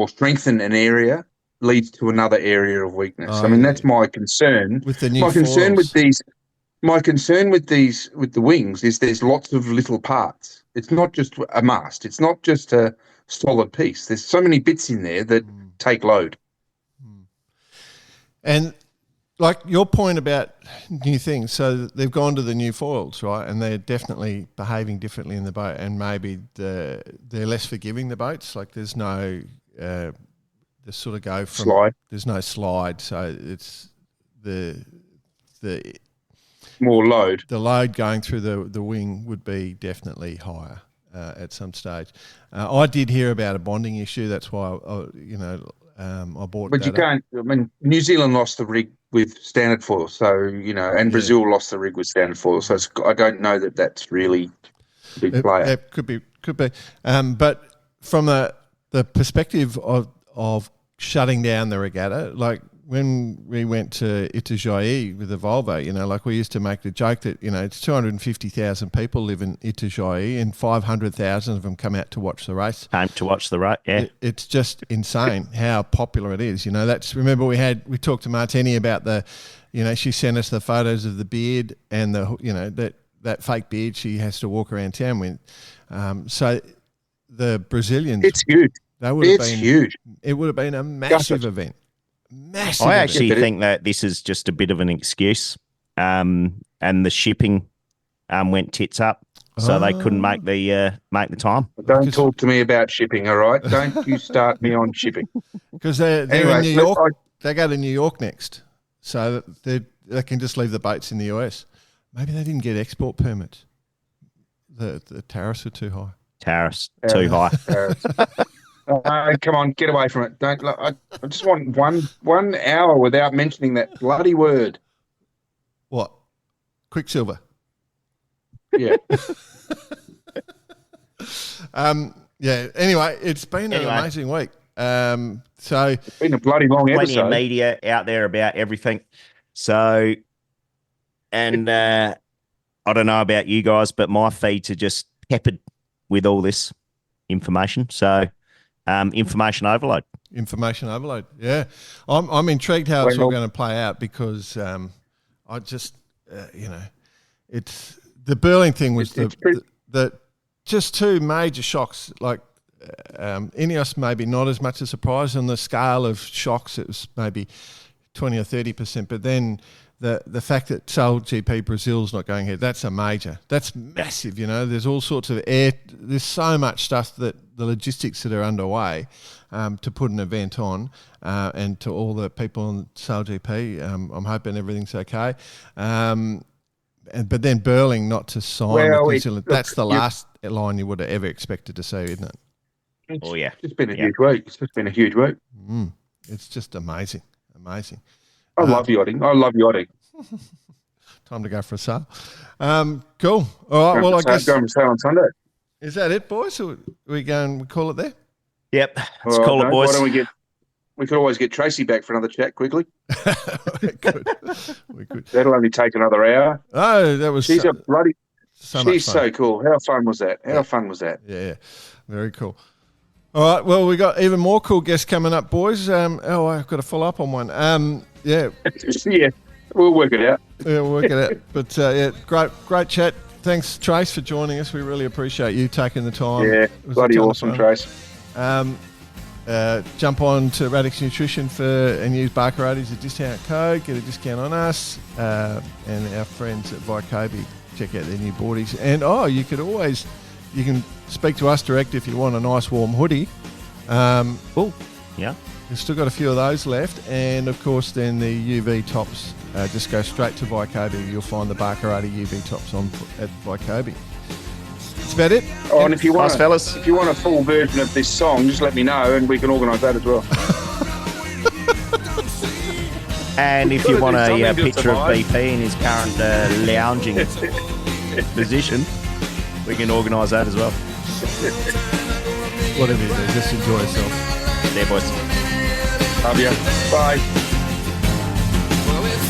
strengthen an area leads to another area of weakness. That's my concern.
With the new
My concern with the wings is there's lots of little parts. It's not just a mast. It's not just a solid piece. There's so many bits in there that take load.
And like your point about new things, so they've gone to the new foils, right? And they're definitely behaving differently in the boat, and maybe they're less forgiving, the boats. Like there's no the sort of go from
slide.
There's no slide, so it's the
more load.
The load going through the wing would be definitely higher at some stage. I did hear about a bonding issue. That's why I bought.
But you can't. I mean, New Zealand lost the rig with standard foil, so and Brazil lost the rig with standard foil. So I don't know that that's really a big player.
It could be. But from the perspective of shutting down the regatta, like when we went to Itajaí with the Volvo, like we used to make the joke that, it's 250,000 people live in Itajaí and 500,000 of them come out to watch the race.
Came to watch the race, yeah.
It's just insane how popular it is. Remember we talked to Martini about she sent us the photos of the beard and that fake beard she has to walk around town with. So the Brazilians.
It's huge.
Huge. It would have been a massive event. Massive.
I actually think that this is just a bit of an excuse, and the shipping went tits up, so they couldn't make the time.
Don't talk to me about shipping, all right? Don't you start me on shipping.
Because they're in New York. They go to New York next, so they can just leave the boats in the US. Maybe they didn't get export permits. The tariffs are too high.
Tariffs too high.
Come on, get away from it. Don't. I just want 1 hour without mentioning that bloody word.
What? Quicksilver.
Yeah.
Yeah. Anyway, it's been an amazing week. So
it's been a bloody long episode.
Plenty of media out there about everything. So, and I don't know about you guys, but my feeds are just peppered with all this information. So, information overload. Information overload.
Yeah, I'm intrigued how it's all going to play out because I just it's the Burling thing was the just two major shocks. Like Ineos, maybe not as much a surprise on the scale of shocks. It was maybe 20 or 30%, but then the fact that SASIL GP Brazil's not going ahead, that's massive. There's all sorts of there's so much stuff that the logistics that are underway to put an event on, and to all the people on SASIL GP, I'm hoping everything's okay. But then Burling not to sign with New Zealand, that's the last line you would have ever expected to see, isn't it?
It's just been a huge week. It's just been a huge week.
It's just amazing.
I love yachting.
Time to go for a sail. Cool. All right. Well, I guess
going for sail on Sunday.
Is that it, boys? Or we call it there?
Yep. Let's call it, boys.
Why don't we could always get Tracy back for another chat quickly.
We could.
That'll only take another hour.
Oh, that was.
She's she's
so
cool. How fun was that?
Yeah. Very cool. All right, well, we got even more cool guests coming up, boys. I've got to follow up on one. Yeah,
we'll work it out.
Yeah, we'll work it out. But great chat. Thanks, Trace, for joining us. We really appreciate you taking the time.
Yeah, bloody awesome, Trace.
Jump on to Radix Nutrition and use Barkarati as a discount code. Get a discount on us and our friends at Vycobi. Check out their new boardies. And you can speak to us direct if you want a nice warm hoodie.
Yeah.
We've still got a few of those left. And, of course, then the UV tops. Just go straight to Vycobi. You'll find the Barkarati UV tops at Vycobi. That's about it.
Oh, and if you want
a
full version of this song, just let me know and we can organise that as well.
And if you want a picture of BP in his current lounging position, we can organise that as well.
Whatever you do, just enjoy yourself.
There, boys.
Love you. Bye.
Well, it's